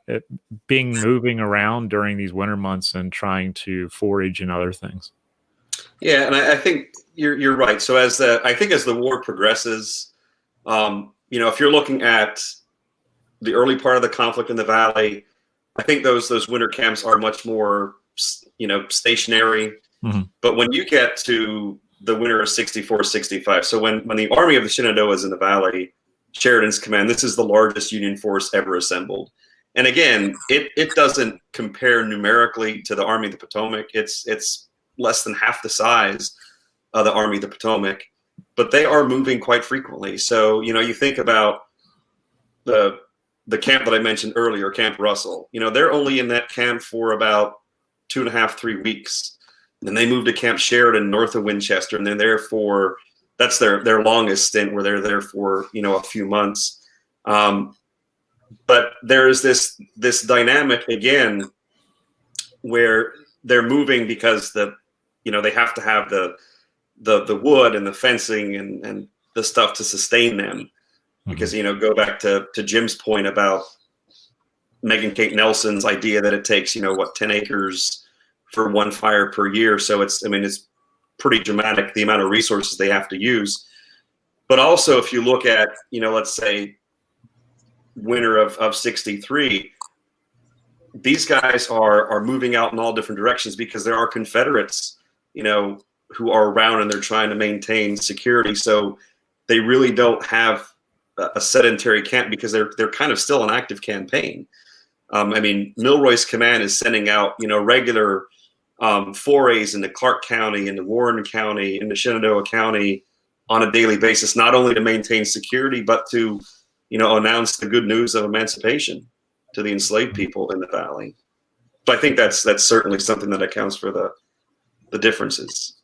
moving around during these winter months and trying to forage and other things? Yeah, and I think you're right. So as the war progresses, if you're looking at the early part of the conflict in the Valley, I think those winter camps are much more, stationary. Mm-hmm. But when you get to the winter of 64, 65, so when the Army of the Shenandoah is in the Valley, Sheridan's command, this is the largest Union force ever assembled. And again, it doesn't compare numerically to the Army of the Potomac. It's less than half the size of the Army of the Potomac, but they are moving quite frequently. So, you think about the camp that I mentioned earlier, Camp Russell, they're only in that camp for about 2.5, 3 weeks. And then they move to Camp Sheridan north of Winchester, and they're there that's their longest stint where they're there for, a few months. But there is this dynamic again where they're moving because they have to have the wood and the fencing and the stuff to sustain them. Because, go back to Jim's point about Megan Kate Nelson's idea that it takes, 10 acres for one fire per year. So it's pretty dramatic, the amount of resources they have to use. But also, if you look at, let's say winter of 63, these guys are moving out in all different directions because there are Confederates, who are around and they're trying to maintain security. So they really don't have a sedentary camp because they're kind of still an active campaign. Milroy's command is sending out, regular forays into Clark County, into Warren County, into Shenandoah County on a daily basis, not only to maintain security, but to, announce the good news of emancipation to the enslaved people in the Valley. So I think that's certainly something that accounts for the differences.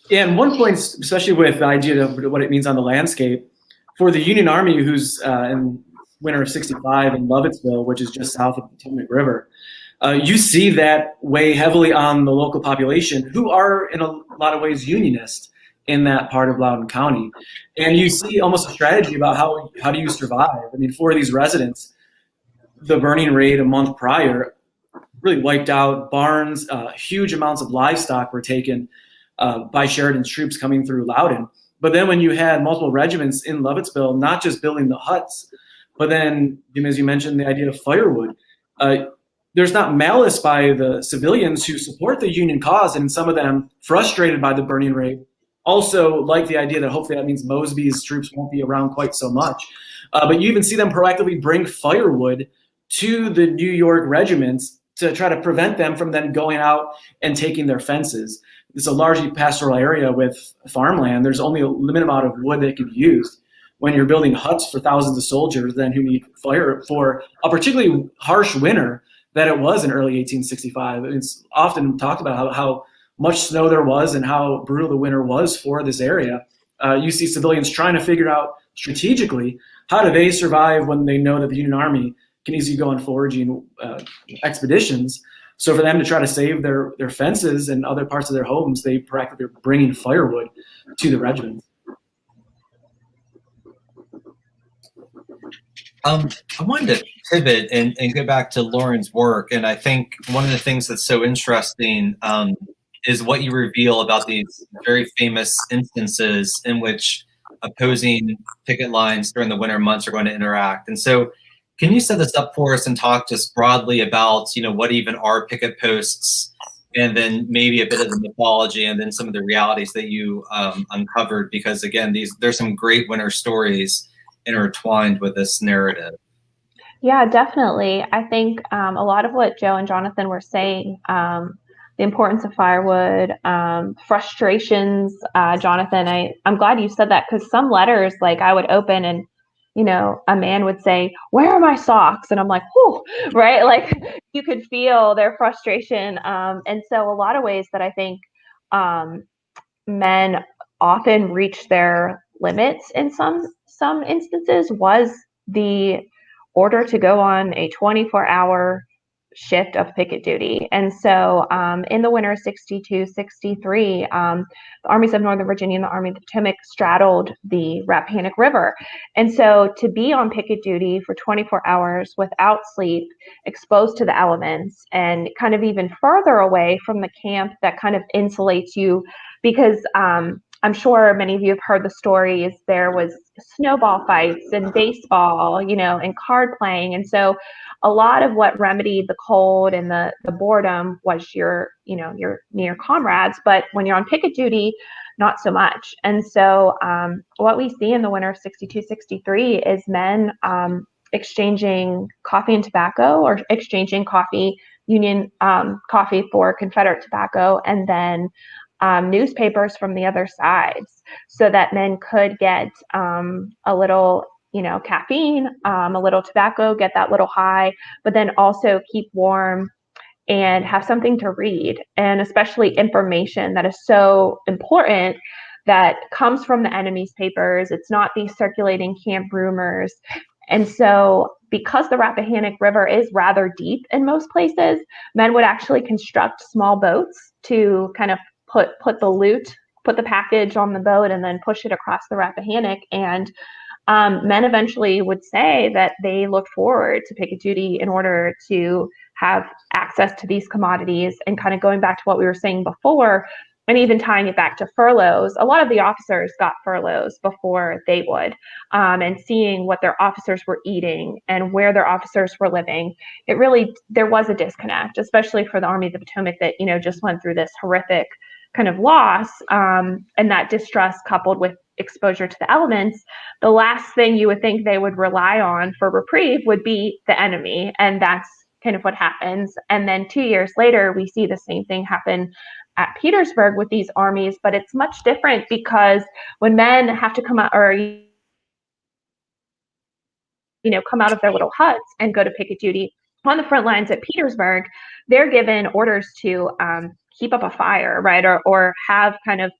Yeah, and one point, especially with the idea of what it means on the landscape, for the Union Army, who's in winter of 65 in Lovettsville, which is just south of the Potomac River, you see that weigh heavily on the local population, who are in a lot of ways Unionist. in that part of Loudoun County. And you see almost a strategy about how do you survive. I mean, for these residents, the burning raid a month prior really wiped out barns. Huge amounts of livestock were taken by Sheridan's troops coming through Loudoun. But then when you had multiple regiments in Lovettsville, not just building the huts, but then, as you mentioned, the idea of firewood, there's not malice by the civilians who support the Union cause, and some of them, frustrated by the burning raid, also like the idea that hopefully that means Mosby's troops won't be around quite so much. But you even see them proactively bring firewood to the New York regiments to try to prevent them from then going out and taking their fences. It's a largely pastoral area with farmland. There's only a limited amount of wood that can be used. When you're building huts for thousands of soldiers then who need fire for a particularly harsh winter that it was in early 1865. It's often talked about how much snow there was and how brutal the winter was for this area. You see civilians trying to figure out strategically how do they survive when they know that the Union Army can easily go on foraging expeditions. So for them to try to save their fences and other parts of their homes, they practically are bringing firewood to the regiment. I wanted to pivot and go back to Lauren's work. And I think one of the things that's so interesting is what you reveal about these very famous instances in which opposing picket lines during the winter months are going to interact. And so can you set this up for us and talk just broadly about, what even are picket posts, and then maybe a bit of the mythology and then some of the realities that you uncovered? Because again, there's some great winter stories intertwined with this narrative. Yeah, definitely. I think a lot of what Joe and Jonathan were saying, the importance of firewood, frustrations, Jonathan, I'm glad you said that, because some letters, like, I would open and, a man would say, "Where are my socks?" And I'm like, whew, right? Like, you could feel their frustration. And so a lot of ways that I think men often reach their limits in some instances was the order to go on a 24-hour shift of picket duty. And so in the winter of 62, 63, the armies of Northern Virginia and the Army of the Potomac straddled the Rappahannock River. And so to be on picket duty for 24 hours without sleep, exposed to the elements, and kind of even further away from the camp, that kind of insulates you, because I'm sure many of you have heard the stories. There was snowball fights and baseball, and card playing. And so a lot of what remedied the cold and the boredom was your near comrades. But when you're on picket duty, not so much. And so what we see in the winter of 62, 63 is men exchanging coffee and tobacco, or exchanging Union coffee for Confederate tobacco, and then newspapers from the other sides, so that men could get a little, caffeine, a little tobacco, get that little high, but then also keep warm and have something to read, and especially information that is so important that comes from the enemy's papers. It's not these circulating camp rumors. And so because the Rappahannock River is rather deep in most places, men would actually construct small boats to kind of put the loot, put the package on the boat, and then push it across the Rappahannock. And men eventually would say that they looked forward to picket duty in order to have access to these commodities. And kind of going back to what we were saying before, and even tying it back to furloughs, a lot of the officers got furloughs before they would, and seeing what their officers were eating and where their officers were living, there was a disconnect, especially for the Army of the Potomac that, just went through this horrific kind of loss, and that distrust coupled with exposure to the elements. The last thing you would think they would rely on for reprieve would be the enemy. And that's kind of what happens. And then 2 years later, we see the same thing happen at Petersburg with these armies, but it's much different, because when men have to come out, or come out of their little huts and go to picket duty on the front lines at Petersburg, they're given orders to keep up a fire, right? Or have kind of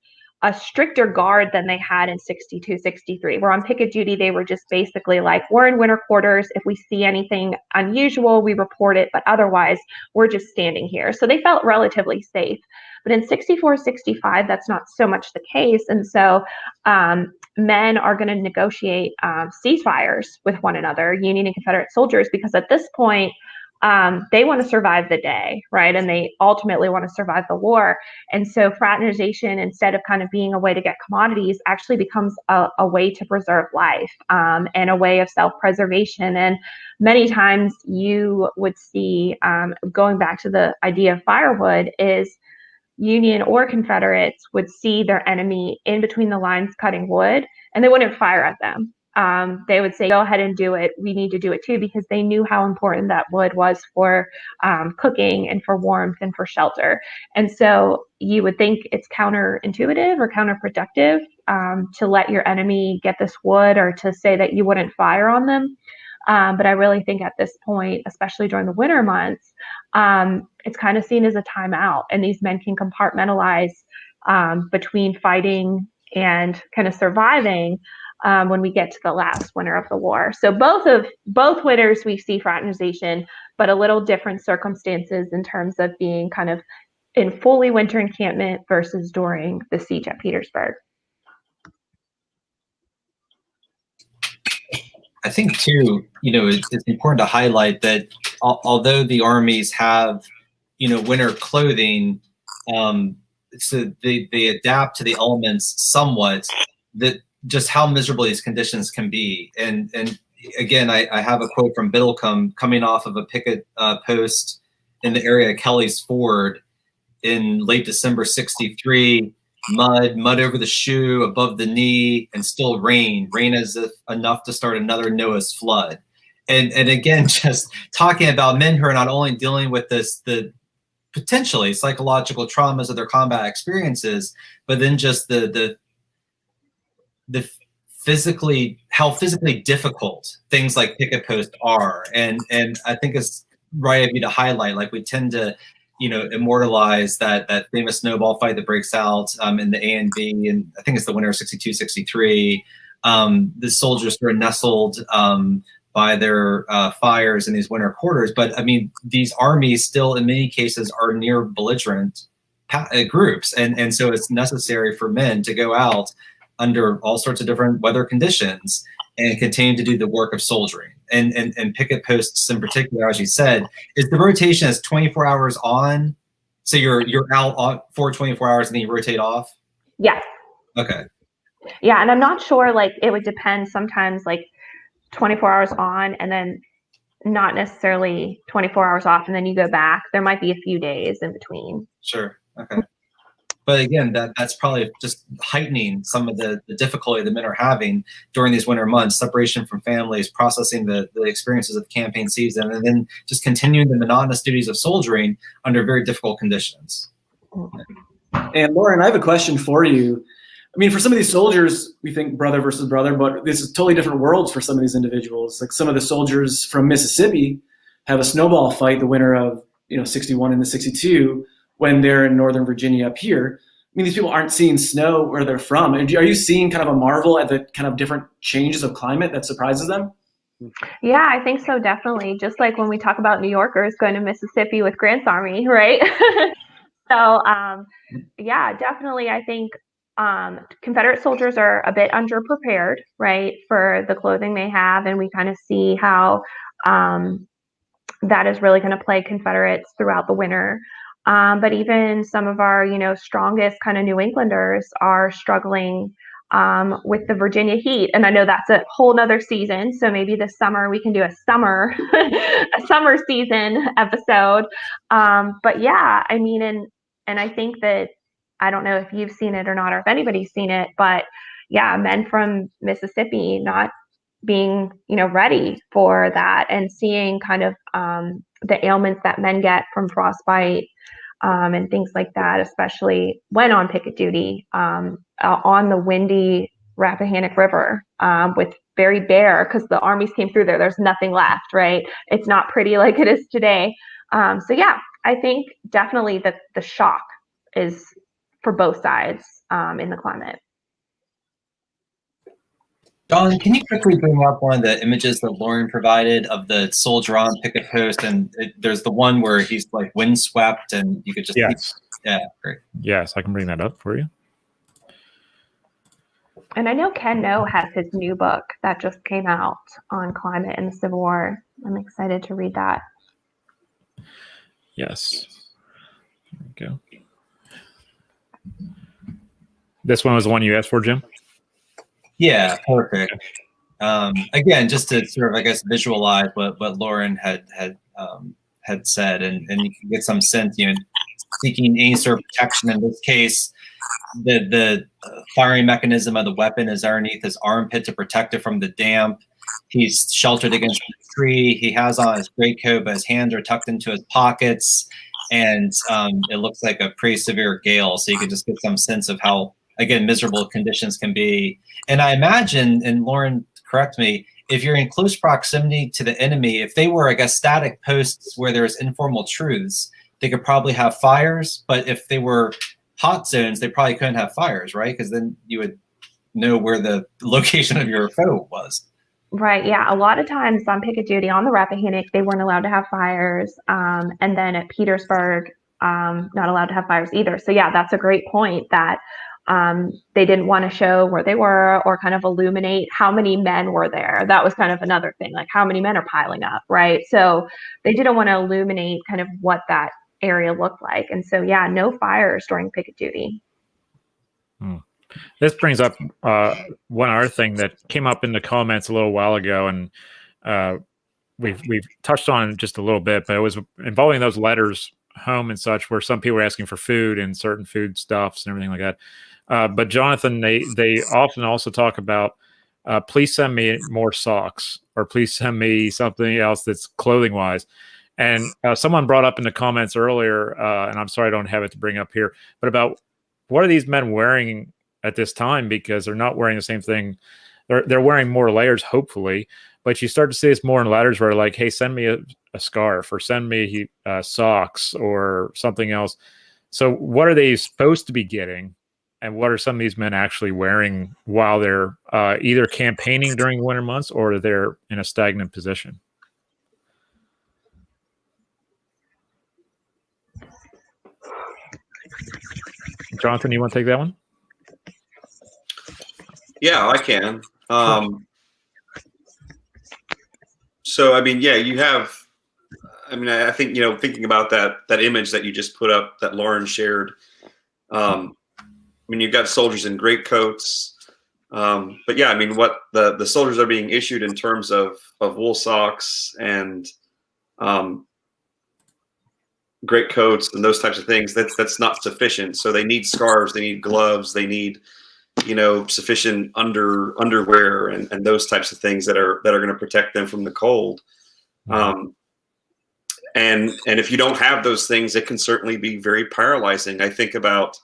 a stricter guard than they had in 62, 63. Where on picket duty, they were just basically like, we're in winter quarters. If we see anything unusual, we report it, but otherwise we're just standing here. So they felt relatively safe. But in 64, 65, that's not so much the case. And so men are going to negotiate ceasefires with one another, Union and Confederate soldiers, because at this point, they want to survive the day, right? And they ultimately want to survive the war. And so fraternization, instead of kind of being a way to get commodities, actually becomes a way to preserve life, and a way of self-preservation. And many times you would see, going back to the idea of firewood, is Union or Confederates would see their enemy in between the lines cutting wood, and they wouldn't fire at them. They would say, go ahead and do it. We need to do it too, because they knew how important that wood was for cooking and for warmth and for shelter. And so you would think it's counterintuitive or counterproductive to let your enemy get this wood, or to say that you wouldn't fire on them. But I really think at this point, especially during the winter months, it's kind of seen as a timeout, and these men can compartmentalize between fighting and kind of surviving when we get to the last winter of the war. So both winters we see fraternization, but a little different circumstances in terms of being kind of in fully winter encampment versus during the siege at Petersburg. I think too, it's important to highlight that although the armies have, winter clothing, so they adapt to the elements somewhat, that just how miserable these conditions can be. And again, I have a quote from Biddlecombe coming off of a picket post in the area of Kelly's Ford in late December 63. Mud over the shoe, above the knee, and still rain as if enough to start another Noah's flood. And again, just talking about men who are not only dealing with the potentially psychological traumas of their combat experiences, but then just the how physically difficult things like picket posts are. And I think it's right of you to highlight, like we tend to immortalize that famous snowball fight that breaks out in the A and B, and I think it's the winter of 62, 63. The soldiers were nestled by their fires in these winter quarters. But I mean, these armies still, in many cases, are near belligerent groups. And so it's necessary for men to go out under all sorts of different weather conditions and continue to do the work of soldiering. And picket posts in particular, as you said, is the rotation is 24 hours on. So you're out on for 24 hours and then you rotate off? Yes. Okay. Yeah, and I'm not sure, like, it would depend sometimes, like 24 hours on and then not necessarily 24 hours off and then you go back. There might be a few days in between. Sure. Okay. But again, that's probably just heightening some of the difficulty that men are having during these winter months, separation from families, processing the experiences of the campaign season, and then just continuing the monotonous duties of soldiering under very difficult conditions. And Lauren, I have a question for you. I mean, for some of these soldiers, we think brother versus brother, but this is totally different worlds for some of these individuals. Like some of the soldiers from Mississippi have a snowball fight the winter of 61 and the 62 when they're in Northern Virginia up here. I mean, these people aren't seeing snow where they're from. And are you seeing kind of a marvel at the kind of different changes of climate that surprises them? Yeah, I think so, definitely. Just like when we talk about New Yorkers going to Mississippi with Grant's Army, right? So, yeah, definitely. I think Confederate soldiers are a bit underprepared, right, for the clothing they have. And we kind of see how that is really going to plague Confederates throughout the winter. But even some of our, strongest kind of New Englanders are struggling with the Virginia heat. And I know that's a whole nother season. So maybe this summer we can do a summer season episode. But yeah, I mean, and I think that, I don't know if you've seen it or not, or if anybody's seen it, but yeah, men from Mississippi not being, ready for that, and seeing kind of the ailments that men get from frostbite and things like that, especially when on picket duty on the windy Rappahannock River with very bare, because the armies came through there. There's nothing left, right? It's not pretty like it is today. So yeah, I think definitely that the shock is for both sides in the climate. John, can you quickly bring up one of the images that Lauren provided of the soldier on picket post? And there's the one where he's like windswept, and you could just yeah, great. Yes, I can bring that up for you. And I know Ken No has his new book that just came out on climate and the Civil War. I'm excited to read that. Yes. There we go. This one was the one you asked for, Jim? Yeah, perfect. Again, just to sort of, I guess, visualize what Lauren had said, and you can get some sense, seeking any sort of protection. In this case, the firing mechanism of the weapon is underneath his armpit to protect it from the damp. He's sheltered against the tree. He has on his greatcoat, but his hands are tucked into his pockets, and it looks like a pretty severe gale. So you can just get some sense of how, again, miserable conditions can be. And I imagine, and Lauren, correct me, if you're in close proximity to the enemy, if they were, I guess, static posts where there's informal truths, they could probably have fires. But if they were hot zones, they probably couldn't have fires, right? Because then you would know where the location of your foe was. Right. Yeah. A lot of times on picket duty on the Rappahannock, they weren't allowed to have fires. And then at Petersburg, not allowed to have fires either. So yeah, that's a great point that they didn't want to show where they were or kind of illuminate how many men were there. That was kind of another thing, like how many men are piling up, right? So they didn't want to illuminate kind of what that area looked like. And so, yeah, no fires during picket duty. This brings up one other thing that came up in the comments a little while ago, and we've touched on it just a little bit, but it was involving those letters home and such, where some people were asking for food and certain food stuffs and everything like that. But Jonathan, they often also talk about, please send me more socks, or please send me something else that's clothing wise. And someone brought up in the comments earlier, and I'm sorry I don't have it to bring up here, but about what are these men wearing at this time, because they're not wearing the same thing. They're wearing more layers, hopefully, but you start to see this more in letters where like, hey, send me a scarf, or send me socks or something else. So what are they supposed to be getting? And what are some of these men actually wearing while they're either campaigning during the winter months or they're in a stagnant position? Jonathan, you want to take that one? Yeah, I can. So, I mean, yeah, you have, I mean, I think, thinking about that image that you just put up that Lauren shared, I mean, you've got soldiers in greatcoats, but yeah, I mean, what the soldiers are being issued in terms of wool socks and greatcoats and those types of things, that's not sufficient. So they need scarves, they need gloves, they need, sufficient underwear and those types of things that are going to protect them from the cold. And if you don't have those things, it can certainly be very paralyzing. I think about,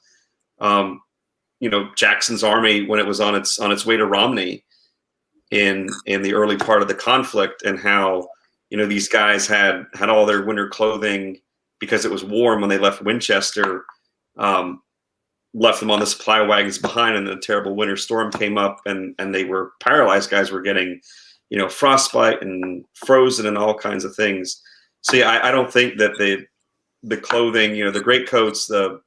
Jackson's army when it was on its way to Romney in the early part of the conflict, and how, these guys had all their winter clothing because it was warm when they left Winchester, left them on the supply wagons behind, and a terrible winter storm came up, and they were paralyzed. Guys were getting, frostbite and frozen and all kinds of things. So yeah, I don't think that the clothing, the greatcoats, the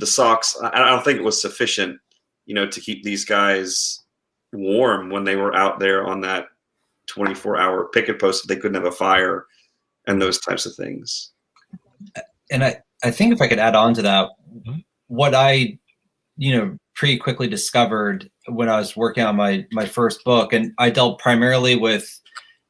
socks, I don't think it was sufficient, to keep these guys warm when they were out there on that 24-hour picket post. They couldn't have a fire and those types of things. And I think if I could add on to that, what I, pretty quickly discovered when I was working on my first book, and I dealt primarily with,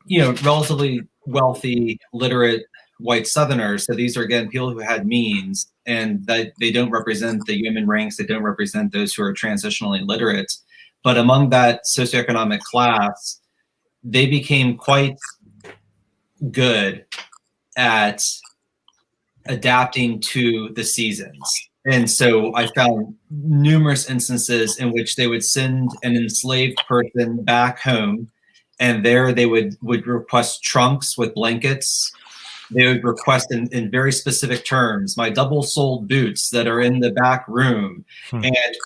relatively wealthy, literate white Southerners. So these are, again, people who had means, and that they don't represent the human ranks. They don't represent those who are transitionally literate. But among that socioeconomic class, they became quite good at adapting to the seasons. And so I found numerous instances in which they would send an enslaved person back home, and there they would request trunks with blankets. they would request in very specific terms, my double-soled boots that are in the back room,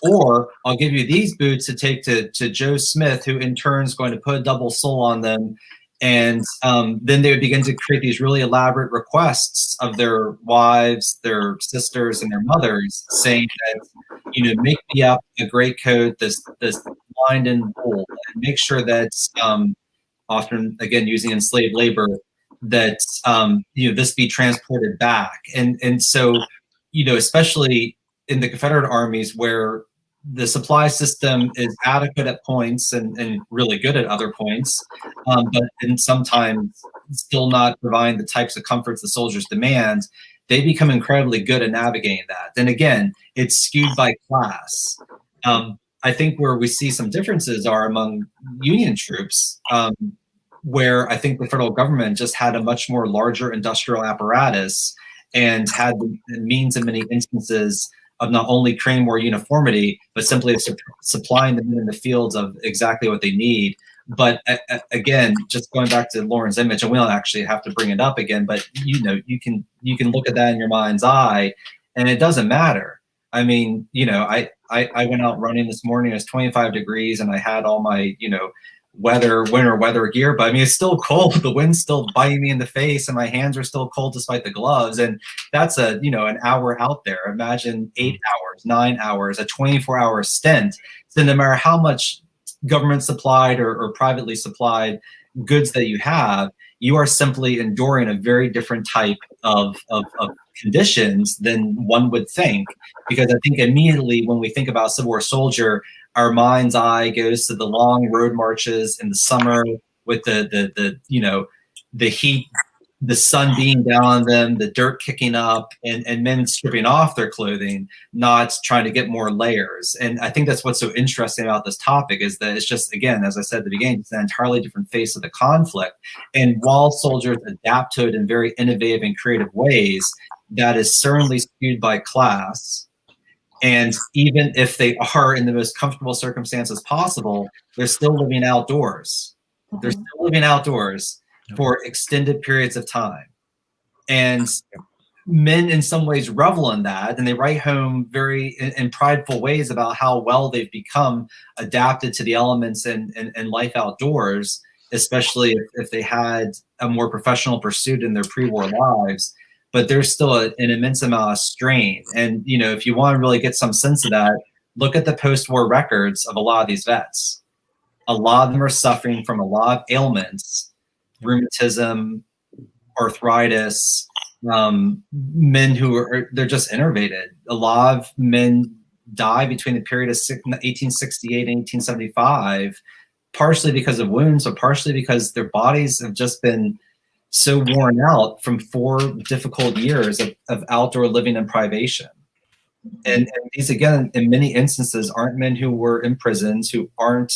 or I'll give you these boots to take to Joe Smith, who in turn is going to put a double sole on them. And then they would begin to create these really elaborate requests of their wives, their sisters, and their mothers, saying that, make me up a great coat, this lined in wool, and make sure that, often again using enslaved labor, that this be transported back. And so, especially in the Confederate armies, where the supply system is adequate at points and really good at other points, but then sometimes still not providing the types of comforts the soldiers demand, they become incredibly good at navigating that. Then again, it's skewed by class. I think where we see some differences are among Union troops, where I think the federal government just had a much more larger industrial apparatus and had the means in many instances of not only creating more uniformity, but simply supplying them in the fields of exactly what they need. But again, just going back to Lauren's image, and we don't actually have to bring it up again, but you can look at that in your mind's eye, and it doesn't matter. I mean, I went out running this morning. It was 25 degrees, and I had all my winter weather gear, but I mean, it's still cold. The wind's still biting me in the face, and my hands are still cold despite the gloves. And that's an hour out there. Imagine 8 hours, 9 hours, a 24-hour stint. So no matter how much government supplied or privately supplied goods that you have, you are simply enduring a very different type of conditions than one would think. Because I think immediately when we think about Civil War soldier, our mind's eye goes to the long road marches in the summer with the heat, the sun being down on them, the dirt kicking up, and men stripping off their clothing, not trying to get more layers. And I think that's what's so interesting about this topic, is that it's just, again, as I said at the beginning, it's an entirely different face of the conflict. And while soldiers adapt to it in very innovative and creative ways, that is certainly skewed by class. And even if they are in the most comfortable circumstances possible, they're still living outdoors. They're still living outdoors for extended periods of time. And men in some ways revel in that, and they write home very in prideful ways about how well they've become adapted to the elements and life outdoors, especially if they had a more professional pursuit in their pre-war lives. But there's still an immense amount of strain. And, if you want to really get some sense of that, look at the post-war records of a lot of these vets. A lot of them are suffering from a lot of ailments, rheumatism, arthritis, men they're just innervated. A lot of men die between the period of 1868 and 1875, partially because of wounds, but partially because their bodies have just been so worn out from 4 difficult years of outdoor living and privation. And these, again, in many instances, aren't men who were in prisons, who aren't,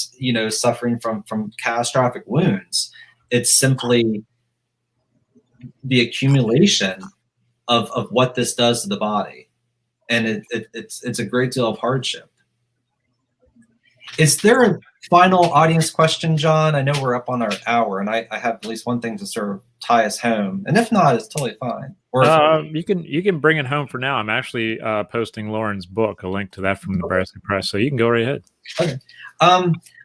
suffering from catastrophic wounds. It's simply the accumulation of what this does to the body. And it's a great deal of hardship. Is there a final audience question, John? I know we're up on our hour, and I have at least one thing to sort of tie us home. And if not, it's totally fine. Or you can bring it home for now. I'm actually posting Lauren's book, a link to that from Nebraska Press, so you can go right ahead. Okay.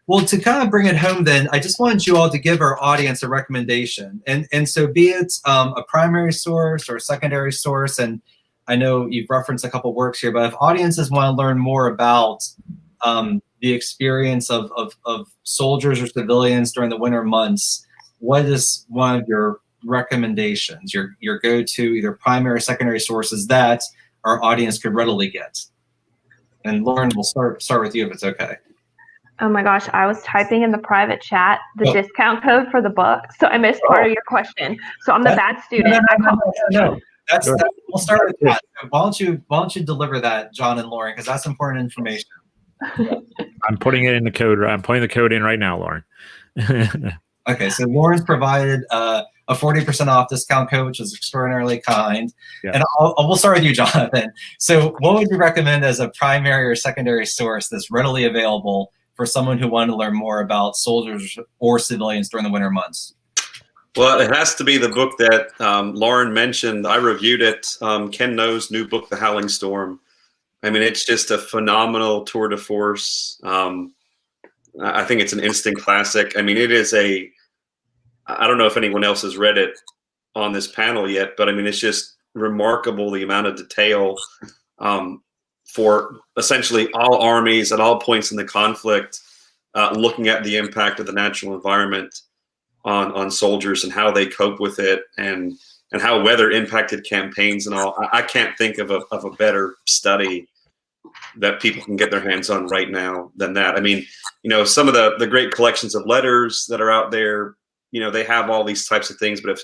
Well, to kind of bring it home then, I just wanted you all to give our audience a recommendation. And so be it a primary source or a secondary source, and I know you've referenced a couple works here, but if audiences want to learn more about the experience of soldiers or civilians during the winter months, what is one of your recommendations, your go-to either primary or secondary sources that our audience could readily get? And Lauren, we'll start with you if it's okay. Oh my gosh, I was typing in the private chat the discount code for the book, so I missed part of your question. So I'm the bad student. No. That's we'll start with that. Why don't you deliver that, John and Lauren, because that's important information. I'm putting it in the code. I'm putting the code in right now, Lauren. Okay, so Lauren's provided a 40% off discount code, which is extraordinarily kind. Yeah. And we'll start with you, Jonathan. So what would you recommend as a primary or secondary source that's readily available for someone who wanted to learn more about soldiers or civilians during the winter months? Well, it has to be the book that Lauren mentioned. I reviewed it. Ken No's new book, The Howling Storm. I mean, it's just a phenomenal tour de force. I think it's an instant classic. I mean, it is I don't know if anyone else has read it on this panel yet, but I mean, it's just remarkable the amount of detail for essentially all armies at all points in the conflict, looking at the impact of the natural environment on soldiers and how they cope with it, and how weather impacted campaigns and all. I can't think of a better study that people can get their hands on right now than that. I mean, some of the great collections of letters that are out there, they have all these types of things. But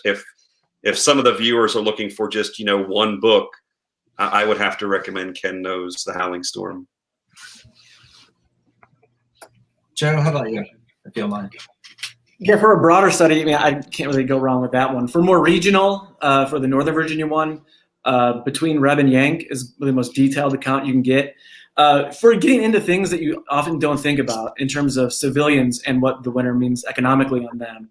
if some of the viewers are looking for just, one book, I would have to recommend Ken No's The Howling Storm. Joe, how about you, if you don't mind? Yeah, for a broader study, I mean, I can't really go wrong with that one. For more regional, for the Northern Virginia one, Between Reb and Yank is the most detailed account you can get. For getting into things that you often don't think about in terms of civilians and what the winter means economically on them,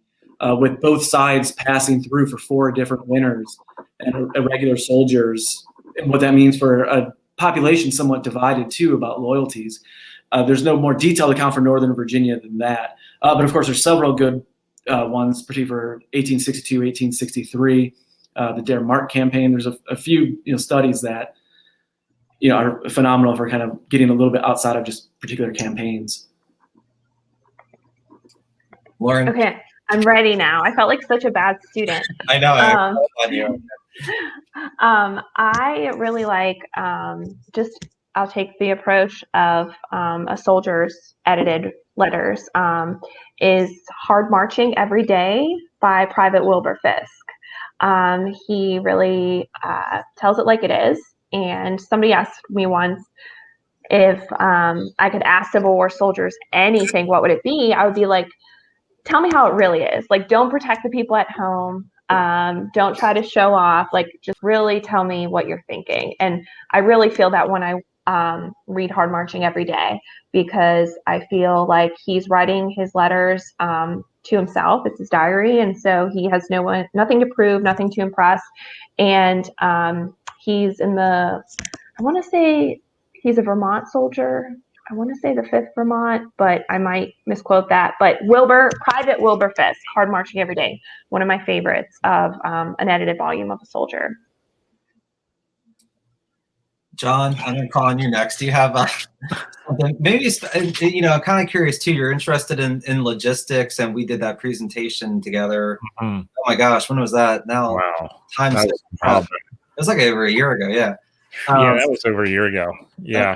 with both sides passing through for 4 different winters and irregular soldiers, and what that means for a population somewhat divided too about loyalties. There's no more detailed account for Northern Virginia than that. But of course, there's several good ones, particularly for 1862, 1863, the Dare Mark campaign. There's a few studies that are phenomenal for kind of getting a little bit outside of just particular campaigns. Lauren? Okay, I'm ready now. I felt like such a bad student. I know. I really like I'll take the approach of a soldier's edited letters, is Hard Marching Every Day by Private Wilbur Fisk. He really tells it like it is. And somebody asked me once if I could ask Civil War soldiers anything, what would it be? I would be like, tell me how it really is. Like, don't protect the people at home. Don't try to show off. Like, just really tell me what you're thinking. And I really feel that when I read Hard Marching Every Day, because I feel like he's writing his letters to himself. It's his diary. And so he has nothing to prove, nothing to impress. And he's in I want to say he's a Vermont soldier. I want to say the 5th Vermont, but I might misquote that. But Private Wilbur Fisk, Hard Marching Every Day, one of my favorites of an edited volume of a soldier. John, I'm going to call on you next. Do you have something? Maybe, I'm kind of curious too. You're interested in logistics, and we did that presentation together. Mm-hmm. Oh my gosh, when was that? Now, wow, it was like over a year ago. Yeah. Yeah, that was over a year ago. Yeah.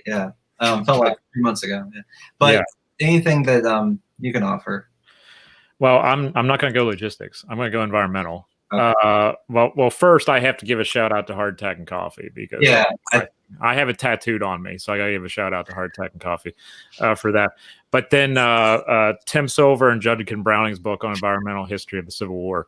Yeah. Felt like 3 months ago. Yeah. But anything that you can offer? Well, I'm not going to go logistics. I'm going to go environmental. Okay. Well, first I have to give a shout out to Hardtack and Coffee, because I have it tattooed on me, so I got to give a shout out to Hardtack and Coffee for that. But then Tim Silver and Judkin Browning's book on environmental history of the Civil War,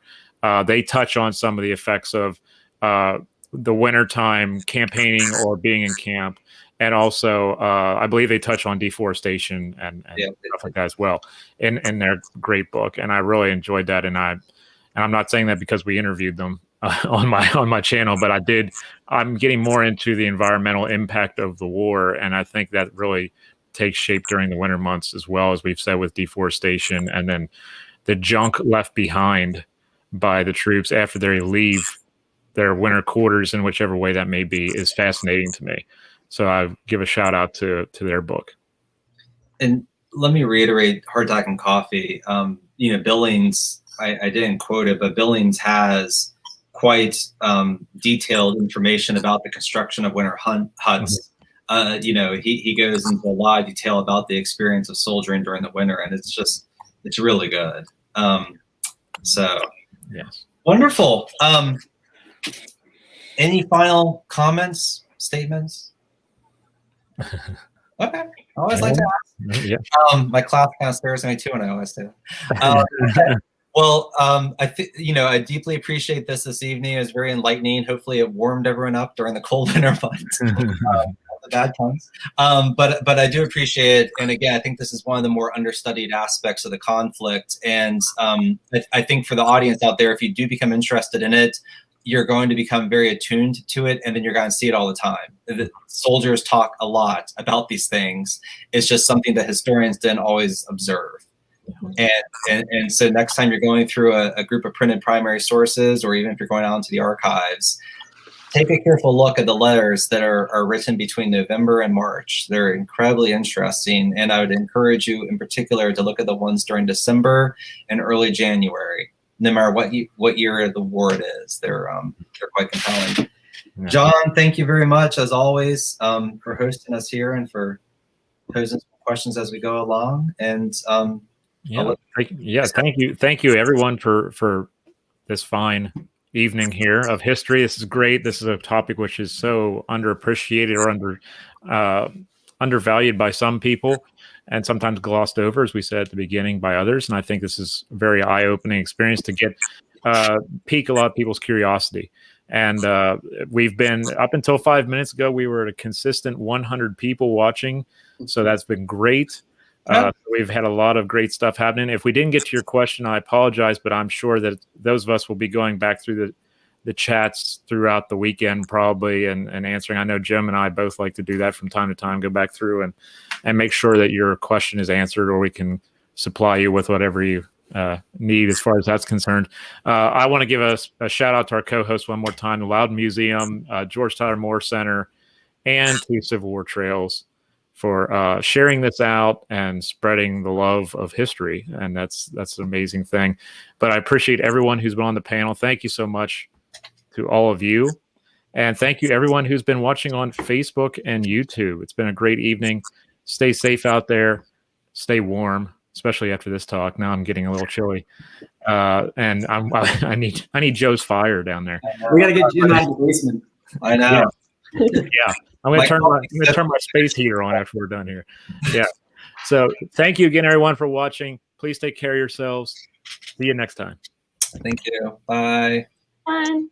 they touch on some of the effects of the wintertime campaigning or being in camp. And also, I believe they touch on deforestation and stuff like that as well in their great book. And I really enjoyed that. And I'm not saying that because we interviewed them on my channel, but I'm getting more into the environmental impact of the war. And I think that really takes shape during the winter months, as well, as we've said, with deforestation, and then the junk left behind by the troops after they leave their winter quarters, in whichever way that may be, is fascinating to me. So I give a shout out to their book. And let me reiterate Hardtack and Coffee. Billings, I didn't quote it, but Billings has quite detailed information about the construction of winter huts. Mm-hmm. He goes into a lot of detail about the experience of soldiering during the winter, and it's really good. So yes, wonderful. Any final comments, statements? Okay, I always like to ask. Yeah. My class kind of stares at me too, and I always do. Well, I deeply appreciate this evening. It was very enlightening. Hopefully, it warmed everyone up during the cold winter months. the bad puns. But I do appreciate, and again, I think this is one of the more understudied aspects of the conflict. And I think for the audience out there, if you do become interested in it, you're going to become very attuned to it, and then you're going to see it all the time. The soldiers talk a lot about these things. It's just something that historians didn't always observe. And so next time you're going through a group of printed primary sources, or even if you're going out into the archives, take a careful look at the letters that are written between November and March. They're incredibly interesting, and I would encourage you in particular to look at the ones during December and early January. No matter what year of the war it is, they're quite compelling. Yeah. John, thank you very much as always for hosting us here and for posing some questions as we go along. And thank you everyone for this fine evening here of history. This is great. This is a topic which is so underappreciated or undervalued by some people, and sometimes glossed over, as we said at the beginning, by others. And I think this is a very eye-opening experience to get pique a lot of people's curiosity. And we've been, up until 5 minutes ago, we were at a consistent 100 people watching. So that's been great. We've had a lot of great stuff happening. If we didn't get to your question, I apologize, but I'm sure that those of us will be going back through the chats throughout the weekend probably and answering. I know Jim and I both like to do that from time to time, go back through and make sure that your question is answered, or we can supply you with whatever you need as far as that's concerned. I want to give a shout out to our co-host one more time, the Loudon Museum, George Tyler Moore Center, and Two Civil War Trails for sharing this out and spreading the love of history. And that's an amazing thing. But I appreciate everyone who's been on the panel. Thank you so much to all of you. And thank you everyone who's been watching on Facebook and YouTube. It's been a great evening. Stay safe out there. Stay warm, especially after this talk. Now I'm getting a little chilly. And I need Joe's fire down there. We got to get Jim out of the basement. I know. Yeah. I'm going to turn my space heater on after we're done here. Yeah. So thank you again, everyone, for watching. Please take care of yourselves. See you next time. Thank you. Bye. Bye.